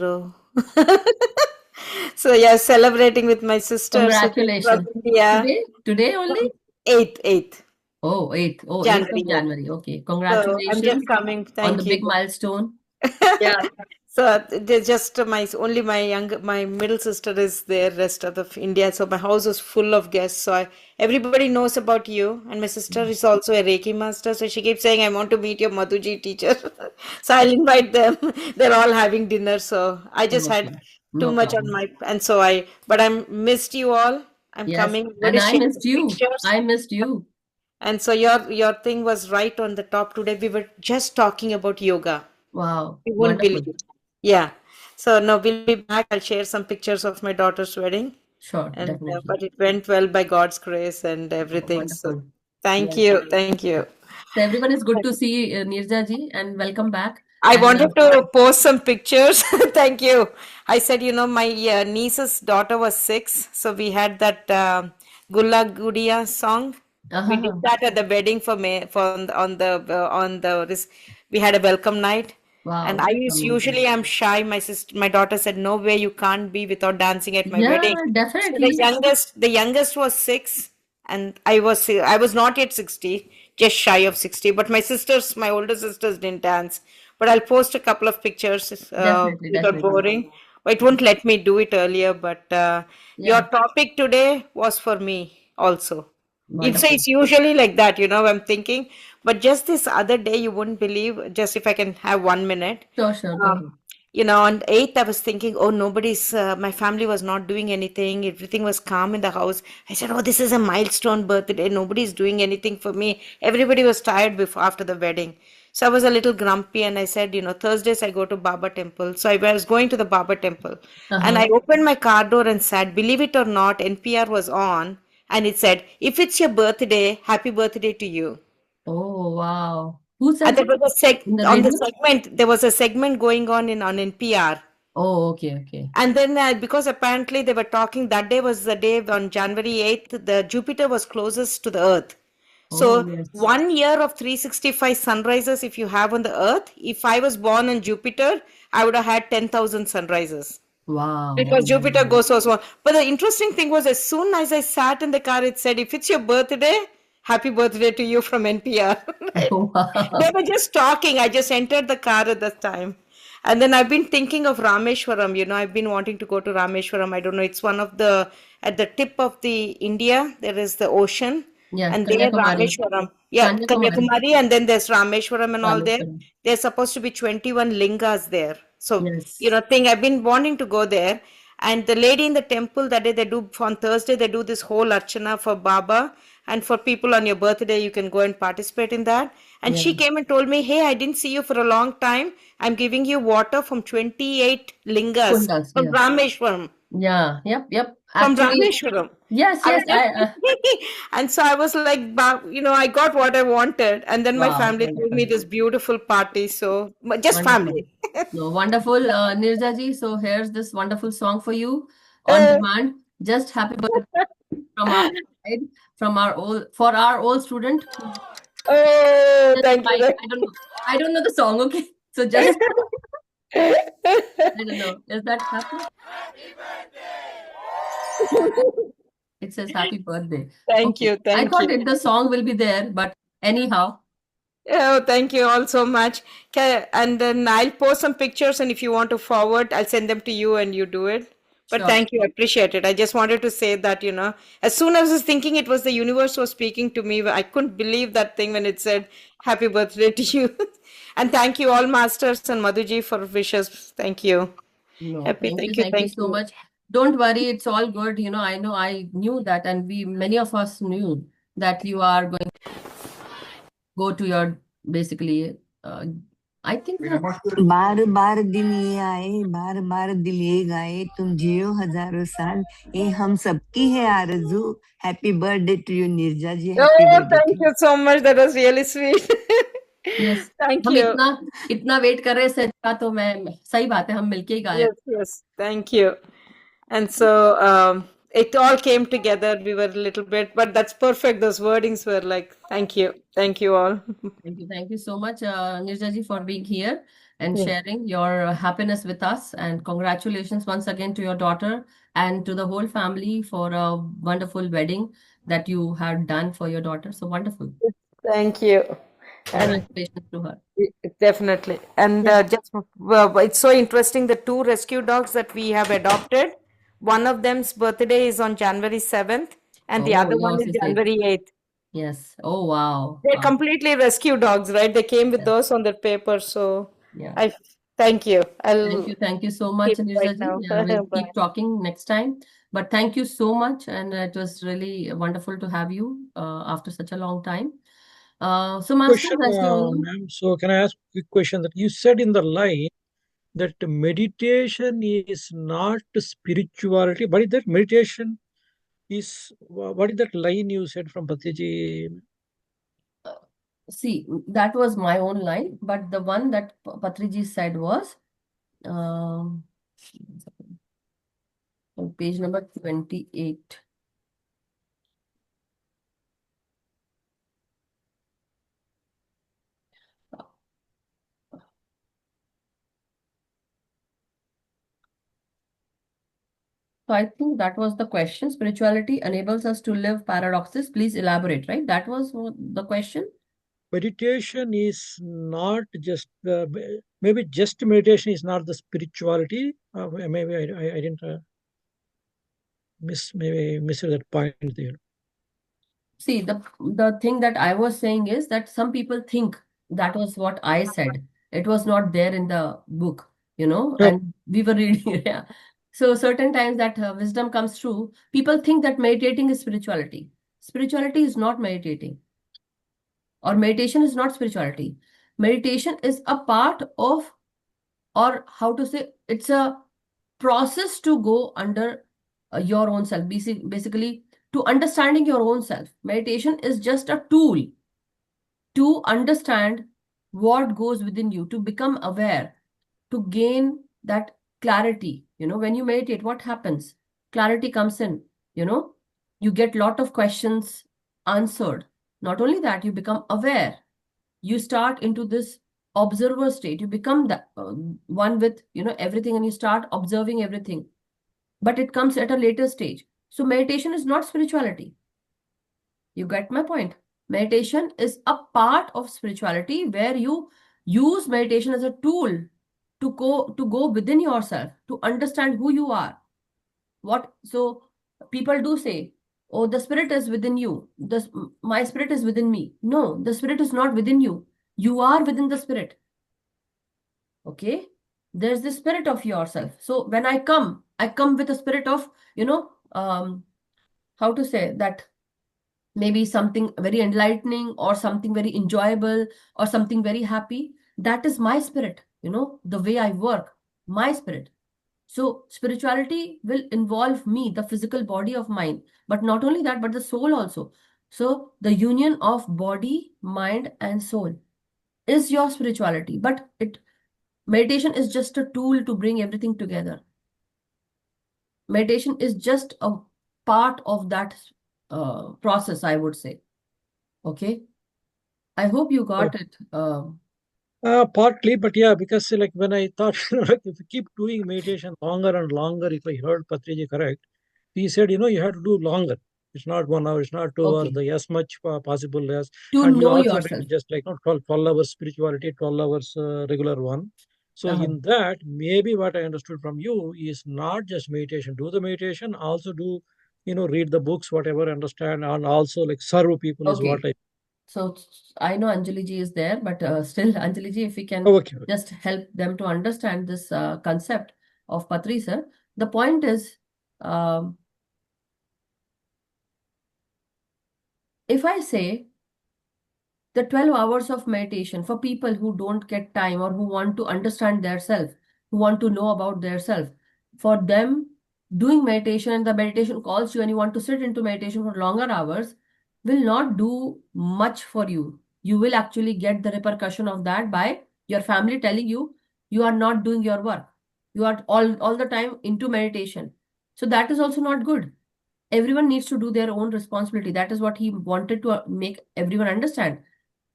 So yeah, celebrating with my sisters who came from Congratulations. India. Today only? 8th Oh, 8th. Oh, 8th January. of January. Okay. So I'm Congratulations just coming. on the Thank you. big milestone. Yeah. So there's just my middle sister is there, rest of the India. So my house is full of guests. So everybody knows about you, and my sister is also a Reiki master. So she keeps saying, "I want to meet your Madhuji teacher." So I'll invite them. They're all having dinner. So I just Okay. had too No much on problem. my, and so but I'm missed you all. I'm Yes. coming. I'm going And to I share missed the you. pictures. I missed you. And so your thing was right on the top today. We were just talking about yoga. Wow. You won't Wonderful. believe. Yeah. So no, we'll be back. I'll share some pictures of my daughter's wedding. Sure. And Definitely. but it went well by God's grace and everything. So Wonderful. thank Yes. you. Thank you. So everyone, is good to see Nirja ji, and welcome back. I And wanted to post some pictures. Thank you. I said, my niece's daughter was 6, so we had that Gulla Gudia song. We did that at the wedding for May for on the this. We had a welcome night, and wow, I that's amazing. usually am shy. My daughter said, "No way, you can't be without dancing at my Yeah, wedding." So definitely. the youngest was 6, and I was not yet 60, just shy of 60. But my older sisters didn't dance. But I'll post a couple of pictures Definitely, without definitely. boring. It won't let me do it earlier, but your Yeah, topic today was for me also. wonderful. It's usually like that, I'm thinking. But just this other day, you wouldn't believe, just if I can have 1 minute. Sure, sure. Go ahead. On 8th, I was thinking, oh, my family was not doing anything. Everything was calm in the house. I said, oh, this is a milestone birthday. Nobody's doing anything for me. Everybody was tired after the wedding. So I was a little grumpy, and I said, Thursdays I go to Baba temple. So I was going to the Baba temple, and I opened my car door and said, believe it or not, NPR was on, and it said, if it's your birthday, happy birthday to you. Oh, wow. Who And said there that? was a In the on the radio? segment, there was a segment going on NPR. Oh, okay, okay. And then because apparently they were talking, that day was the day on January 8th, the Jupiter was closest to the Earth. So yes. 1 year of 365 sunrises, if you have on the earth, if I was born on Jupiter, I would have had 10,000 sunrises. Wow. Because Jupiter goes so small. But the interesting thing was, as soon as I sat in the car, it said, if it's your birthday, happy birthday to you from NPR. Wow. They were just talking. I just entered the car at that time. And then I've been thinking of Rameshwaram. I've been wanting to go to Rameshwaram. I don't know. It's one of at the tip of the India, there is the ocean. Yeah, And there, Kanyakumari. Rameshwaram. Yeah, Kanyakumari. Kanyakumari. And then there's Rameshwaram and all there. Rameshwaram. There's supposed to be 21 lingas there. So, Yes. I've been wanting to go there. And the lady in the temple that day, on Thursday, they do this whole archana for Baba. And for people on your birthday, you can go and participate in that. And she came and told me, hey, I didn't see you for a long time. I'm giving you water from 28 lingas Kundas, from yeah. Rameshwaram. Yeah, yep. From Actually, Rameshwaram. yes. And so I was like, I got what I wanted. And then my Wow, family threw me wonderful. this beautiful party. So just Wonderful. family. No, wonderful, Nirja ji. So here's this wonderful song for you on demand. Just happy birthday from our side, for our old student. Oh, thank you. I don't know the song. Okay, so just I don't know. Is that happy? It says happy birthday. Thank Okay. you. I thought Thank you. the song will be there, but anyhow. Oh, thank you all so much. Okay, and then I'll post some pictures, and if you want to forward, I'll send them to you and you do it. But Sure. thank you, I appreciate it. I just wanted to say that, as soon as I was thinking it was the universe was speaking to me, I couldn't believe that thing when it said happy birthday to you. And thank you all masters and Madhuji for wishes. Thank you. No, Happy, thank you so much. Don't worry, it's all good. I knew that, and many of us knew that you are going to go to your basically. I think that बार बार दिल ये आए, बार बार दिल ये गाए, तुम जियो हजारों साल, ये हम सबकी है आरज़ू. Happy birthday to you, Nirja ji. Happy birthday to thank you so much. That was really sweet. yes, Thank हम you. इतना वेट कर रहे हैं सच्चा, तो मैं सही बात है, हम मिलके ही गाए. Yes, thank you. And so it all came together. We were a little bit, but that's perfect. Those wordings were like, thank you all. Thank you so much, Nirja ji, for being here and sharing your happiness with us. And congratulations once again to your daughter and to the whole family for a wonderful wedding that you had done for your daughter. So wonderful. Thank you. Congratulations to her. Definitely. And it's so interesting, the two rescue dogs that we have adopted. One of them's birthday is on January 7th, and the other one is January 8th. Yes. Oh, wow. They're completely rescue dogs, right? They came with those on the paper. So yeah. Thank you. Thank you so much, Nirja ji. We'll keep talking next time. But thank you so much. And it was really wonderful to have you after such a long time. So, Master, ma'am, so can I ask a quick question? That you said in the line that meditation is not spirituality. What is that meditation? What is that line you said from Patriji? See, that was my own line, but the one that Patriji said was on page number 28. So I think that was the question. Spirituality enables us to live paradoxes. Please elaborate, right? That was the question. Meditation is not just maybe just meditation is not the spirituality. Maybe I didn't miss that point there. See, the thing that I was saying is that some people think that was what I said. It was not there in the book, and we were reading. Yeah. So certain times that wisdom comes through, people think that meditating is spirituality. Spirituality is not meditating, or meditation is not spirituality. Meditation is a part of, or how to say, it's a process to go under your own self. Basically, to understanding your own self. Meditation is just a tool to understand what goes within you, to become aware, to gain that clarity. When you meditate, what happens? Clarity comes in, you get lot of questions answered. Not only that, you become aware. You start into this observer state. You become the one with, everything, and you start observing everything. But it comes at a later stage. So meditation is not spirituality. You get my point? Meditation is a part of spirituality where you use meditation as a tool to go within yourself, to understand who you are. So people do say, oh, the spirit is within you. My spirit is within me. No, the spirit is not within you. You are within the spirit. Okay? There's the spirit of yourself. So when I come with a spirit of, how to say that, maybe something very enlightening or something very enjoyable or something very happy. That is my spirit, the way I work, my spirit. So spirituality will involve me, the physical body of mine, but not only that, but the soul also. So the union of body, mind, and soul is your spirituality. But meditation is just a tool to bring everything together. Meditation is just a part of that process, I would say. Okay. I hope you got it. Partly, but yeah, because like when I thought, like if you keep doing meditation longer and longer, if I heard Patriji correct, he said, you have to do longer. It's not 1 hour, it's not 2 hours, Okay. as much possible as. To And you know also yourself. did just like 12 hours spirituality, 12 hours regular one. So in that, maybe what I understood from you is not just meditation. Do the meditation, also do, read the books, whatever, understand, and also like serve people is what Okay. I. So I know Anjali ji is there, but still, Anjali ji, if we can Okay. just help them to understand this concept of Patri sir. The point is, if I say the 12 hours of meditation for people who don't get time or who want to understand their self, who want to know about their self, for them, doing meditation and the meditation calls you and you want to sit into meditation for longer hours will not do much for you. You will actually get the repercussion of that by your family telling you you are not doing your work. You are all the time into meditation. So that is also not good. Everyone needs to do their own responsibility. That is what he wanted to make everyone understand.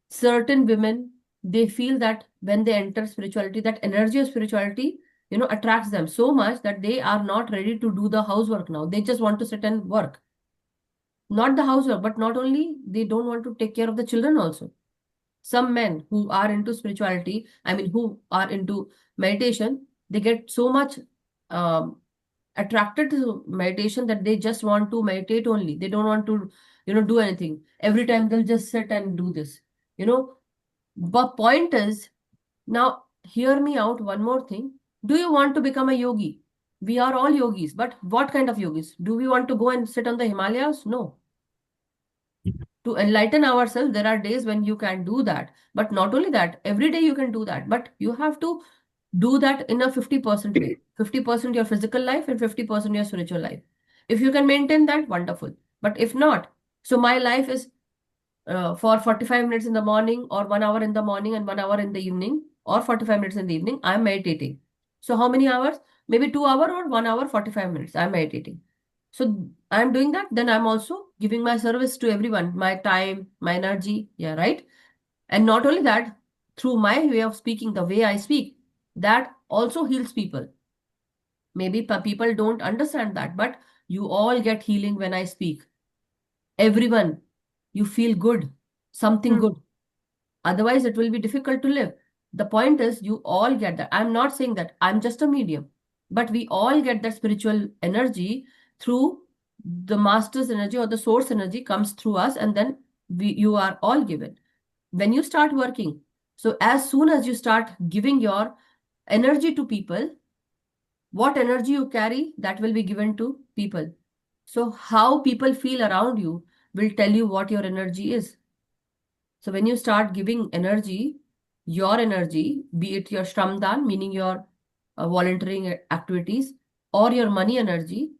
Certain women, they feel that when they enter spirituality, that energy of spirituality, attracts them so much that they are not ready to do the housework now. They just want to sit and work. Not the housework, but not only, they don't want to take care of the children also. Some men who are into spirituality, who are into meditation, they get so much um, attracted to meditation that they just want to meditate only. They don't want to, do anything. Every time they'll just sit and do this. The point is, now hear me out one more thing. Do you want to become a yogi? We are all yogis, but what kind of yogis? Do we want to go and sit on the Himalayas? No. To enlighten ourselves, there are days when you can do that. But not only that, every day you can do that. But you have to do that in a 50% way. 50% your physical life and 50% your spiritual life. If you can maintain that, wonderful. But if not, so my life is for 45 minutes in the morning or 1 hour in the morning and 1 hour in the evening or 45 minutes in the evening, I'm meditating. So how many hours? Maybe 2 hours or 1 hour, 45 minutes, I'm meditating. So I'm doing that. Then I'm also giving my service to everyone, my time, my energy. Yeah, right. And not only that, through my way of speaking, the way I speak, that also heals people. Maybe people don't understand that, but you all get healing when I speak. Everyone, you feel good, something good. Otherwise, it will be difficult to live. The point is, you all get that. I'm not saying that I'm just a medium, but we all get that spiritual energy through the master's energy or the source energy comes through us, and then you are all given. When you start working, so as soon as you start giving your energy to people, what energy you carry, that will be given to people. So how people feel around you will tell you what your energy is. So when you start giving energy, your energy, be it your shramdan, meaning your volunteering activities, or your money energy,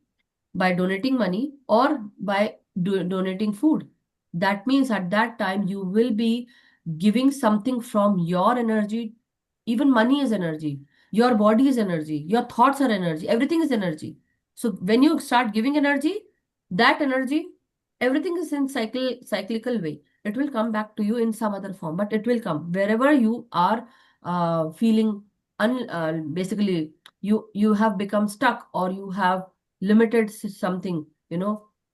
by donating money or by donating food, that means at that time you will be giving something from your energy. Even money is energy. Your body is energy. Your thoughts are energy. Everything is energy. So when you start giving energy, that energy, everything is in cyclical way. it will come back to you in some other form, but it will come wherever you are feeling basically you have become stuck, or you have limited something,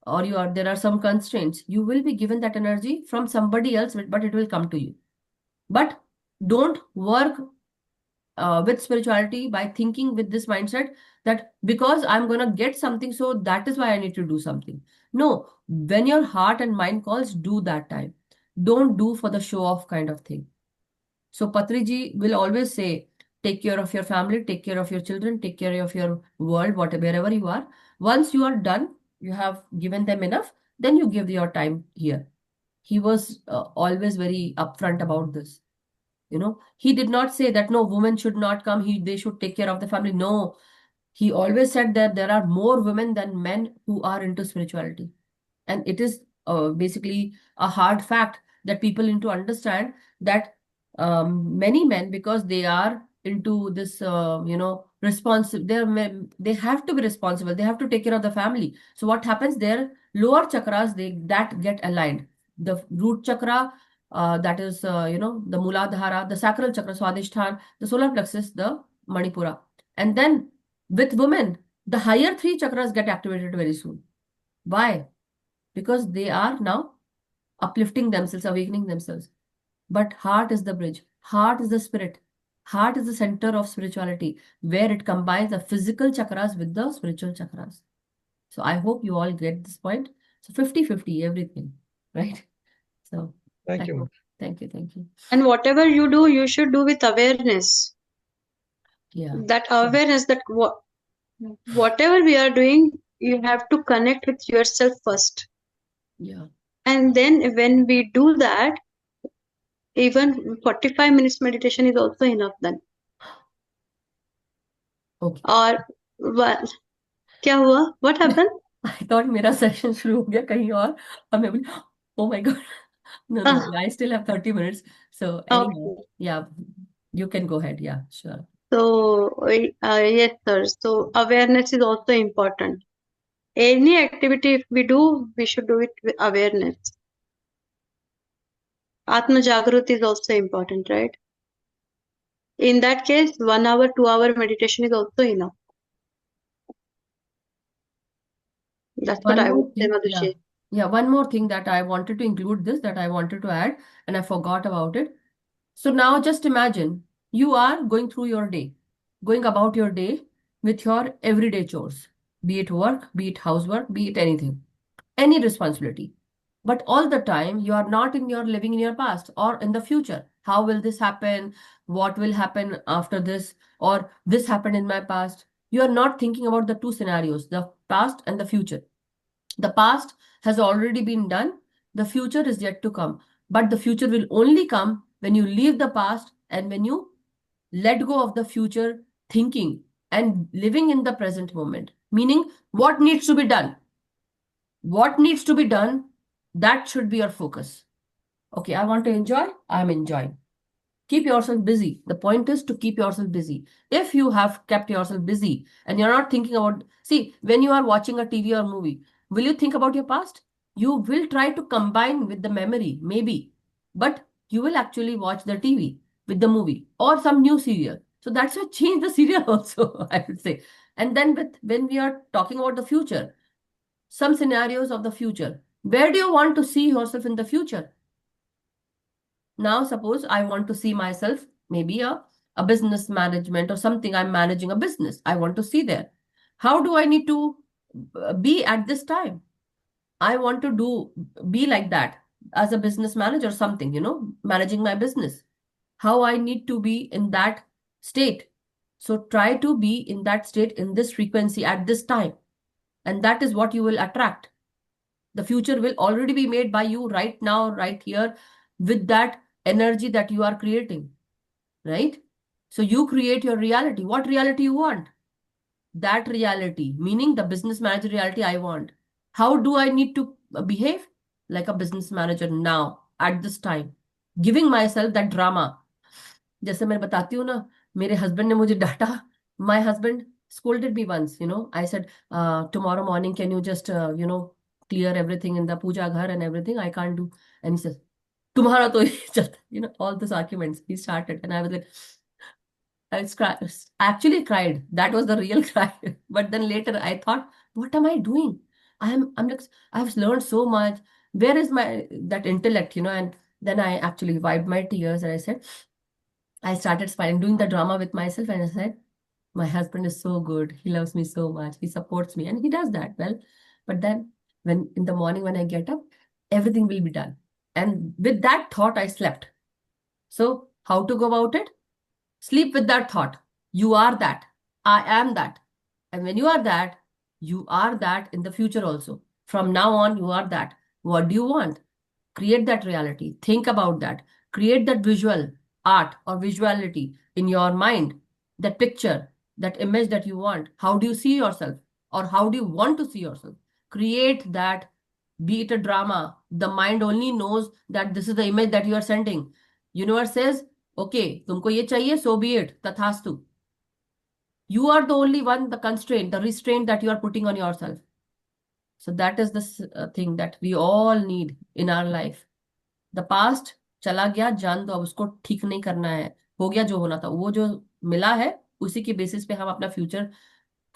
or there are some constraints. You will be given that energy from somebody else, but it will come to you. But don't work with spirituality by thinking with this mindset that because I'm going to get something, so that is why I need to do something. No, when your heart and mind calls, do that time. Don't do for the show off kind of thing. So Patri ji will always say, take care of your family, take care of your children, take care of your world, whatever, wherever you are. Once you are done, you have given them enough, then you give your time here. He was always very upfront about this. He did not say that no, women should not come, they should take care of the family. No, he always said that there are more women than men who are into spirituality. And it is basically a hard fact that people need to understand that many men, because they are into this, responsive, they have to be responsible. They have to take care of the family. So what happens? Their lower chakras, that get aligned. The root chakra, that is, the Muladhara, the sacral chakra, Swadhisthana, the solar plexus, the Manipura. And then with women, the higher three chakras get activated very soon. Why? Because they are now uplifting themselves, awakening themselves. But heart is the bridge. Heart is the spirit. Heart is the center of spirituality, where it combines the physical chakras with the spiritual chakras. So I hope you all get this point. So 50-50, everything, right? So Thank you. Thank you. And whatever you do, you should do with awareness. Yeah. That awareness that whatever we are doing, you have to connect with yourself first. Yeah. And then when we do that, even 45 minutes meditation is also enough then. Okay. Or what? क्या हुआ? What happened? I thought मेरा session शुरू हो गया कहीं और मैं बोली, oh my God. No, I still have 30 minutes. So anyway, Okay. yeah, you can go ahead. Yeah, sure. So yes, sir. So awareness is also important. Any activity if we do, we should do it with awareness. Atma Jagrut is also important, right? In that case, 1 hour, 2 hour meditation is also enough. That's what One I more would say, thing, Madhushi. yeah, one more thing that I wanted to include this, that I wanted to add, and I forgot about it. So now just imagine you are going through your day, going about your day with your everyday chores, be it work, be it housework, be it anything, any responsibility. But all the time you are not living in your past or in the future. How will this happen? What will happen after this? Or this happened in my past. You are not thinking about the two scenarios, the past and the future. The past has already been done. The future is yet to come. But the future will only come when you leave the past and when you let go of the future thinking and living in the present moment. Meaning, what needs to be done? What needs to be done? That should be your focus. Okay, I want to enjoy. I'm enjoying. Keep yourself busy. The point is to keep yourself busy. If you have kept yourself busy and you're not thinking about, see, when you are watching a TV or movie, will you think about your past? You will try to combine with the memory, maybe, but you will actually watch the TV with the movie or some new serial. So that's why change the serial also, I would say. And then when we are talking about the future, some scenarios of the future, where do you want to see yourself in the future? Now, suppose I want to see myself, maybe a business management or something. I'm managing a business. I want to see there. How do I need to be at this time? I want to be like that as a business manager or something, managing my business. How I need to be in that state. So try to be in that state, in this frequency at this time. And that is what you will attract. The future will already be made by you right now, right here, with that energy that you are creating, right? So you create your reality. What reality you want? That reality, meaning the business manager reality I want. How do I need to behave? Like a business manager now, at this time, giving myself that drama. जैसे मैं बताती हूँ ना, मेरे husband ने मुझे डांटा. My husband scolded me once, I said, tomorrow morning, can you just, clear everything in the puja ghar and everything? I can't do. And he says, तुम्हारा तो ये चलता, all those arguments he started, and I was like, actually cried. That was the real cry. But then later I thought, what am I doing? I'm like, I've learned so much. Where is my that intellect, And then I actually wiped my tears and I said, I started smiling, doing the drama with myself, and I said, my husband is so good. He loves me so much. He supports me, and he does that well. But then when in the morning when I get up, everything will be done. And with that thought, I slept. So how to go about it? Sleep with that thought. You are that. I am that. And when you are that in the future also. From now on, you are that. What do you want? Create that reality. Think about that. Create that visual art or visuality in your mind. That picture, that image that you want. How do you see yourself? Or how do you want to see yourself? Create that. Be it a drama. The mind only knows that this is the image that you are sending. Universe says, okay, तुमको ये चाहिए, so be it, tathastu. You are the only one, the constraint, the restraint that you are putting on yourself. So that is the thing that we all need in our life. The past चला गया, जान दो, अब उसको ठीक नहीं करना है. हो गया जो होना था, वो जो मिला है उसी के बेसिस पे हम अपना फ्यूचर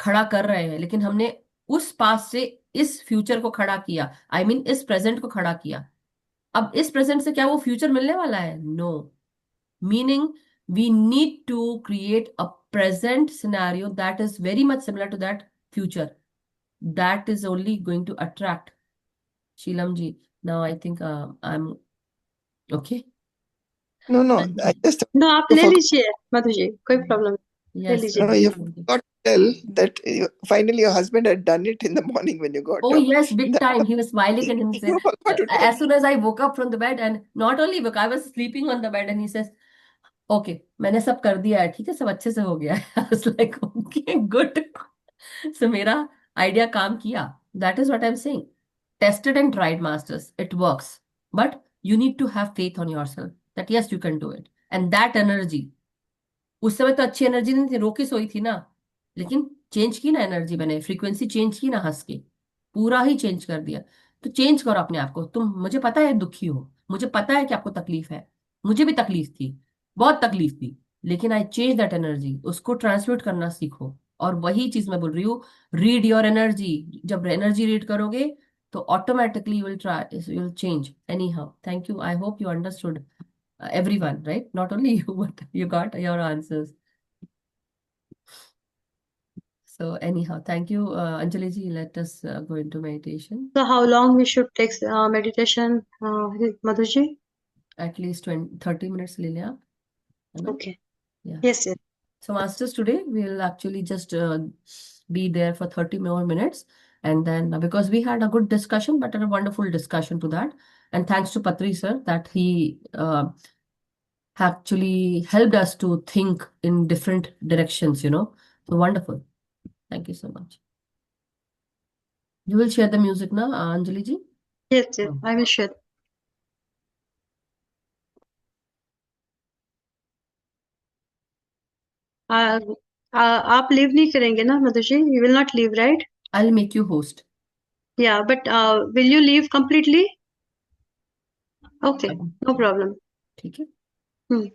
खड़ा कर रहे हैं. लेकिन हमने उस पास्ट से इस फ्यूचर को खड़ा किया, I mean इस प्रेजेंट को खड़ा किया. अब इस प्रेजेंट से क्या वो फ्यूचर मिलने वाला है? No. Meaning, we need to create a present scenario that is very much similar to that future. That is only going to attract. Sheelam ji, now I think I'm okay. No, I just No, आप ले लीजिए मधु जी, कोई problem ले Yes. लीजिए. you forgot to tell that finally your husband had done it in the morning when you got Oh up. yes, big time. He was smiling and he said, You forgot to tell. as soon as I woke up from the bed, and not only woke, I was sleeping on the bed, and he says, okay, मैंने सब कर दिया है, ठीक है, सब अच्छे से हो गया है. I was like, okay, good. So मेरा idea काम किया. That is what I'm saying. Tested and tried, masters. It works. But you need to have faith on yourself that yes, you can do it. And that energy, उस समय तो अच्छी energy नहीं थी, रोके सोई थी ना, लेकिन चेंज की ना एनर्जी, मैंने फ्रीक्वेंसी चेंज की ना, हंस के पूरा ही चेंज कर दिया. तो चेंज करो अपने आप को. तुम, मुझे पता है दुखी हो, मुझे पता है कि आपको तकलीफ है, मुझे भी तकलीफ थी, बहुत तकलीफ थी, लेकिन आई चेंज दैट एनर्जी. उसको ट्रांसम्यूट करना सीखो. और वही चीज मैं बोल रही हूँ, रीड योर एनर्जी. जब एनर्जी रीड करोगे तो automatically will try, will change. Any how, thank you. I hope you understood. Everyone, right? Not only you, but you got your answers. So anyhow, thank you, Anjali ji. Let us go into meditation. So how long we should take meditation, Madhu ji? At least 30 minutes ले लें आप, है ना? Okay. Yeah. Yes, yes. So masters, today we'll actually just be there for 30 more minutes, and then because we had a good discussion, but a wonderful discussion to that, and thanks to Patri sir that he actually helped us to think in different directions, So wonderful. Thank you so much. You will share the music now, Anjali ji? Yes, yes. I will share. आप leave नहीं करेंगे ना Madhu ji? You will not leave, right? I'll make you host. Yeah, but will you leave completely? Okay, no problem. ठीक है. Hmm.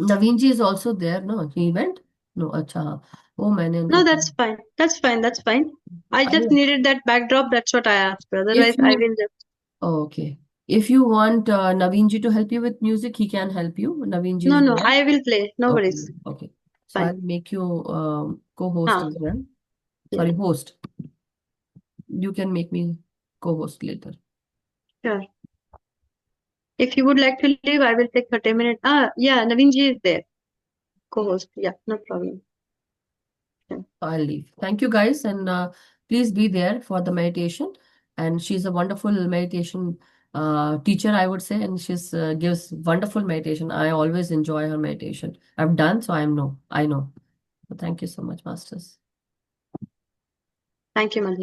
Naveen ji is also there, no? He went? No, अच्छा. Oh, मैंने No, उनको- that's fine. That's fine. That's fine. I just Are- needed that backdrop. That's what I asked. Otherwise, you- I will just. Oh, okay. If you want Naveen ji to help you with music, he can help you. Naveen ji No, is no. there. I will play. No Okay. worries. Okay. So Fine. I'll make you co-host हाँ. as well. Sorry, host. You can make me co-host later. Sure. If you would like to leave, I will take 30 minutes. Yeah, Naveen ji is there. Co-host. Yeah, no problem. I'll leave. Thank you guys, and please be there for the meditation. And she's a wonderful meditation teacher, I would say, and she's gives wonderful meditation. I always enjoy her meditation. I've done, so I know. So thank you so much, masters. Thank you, Madhu.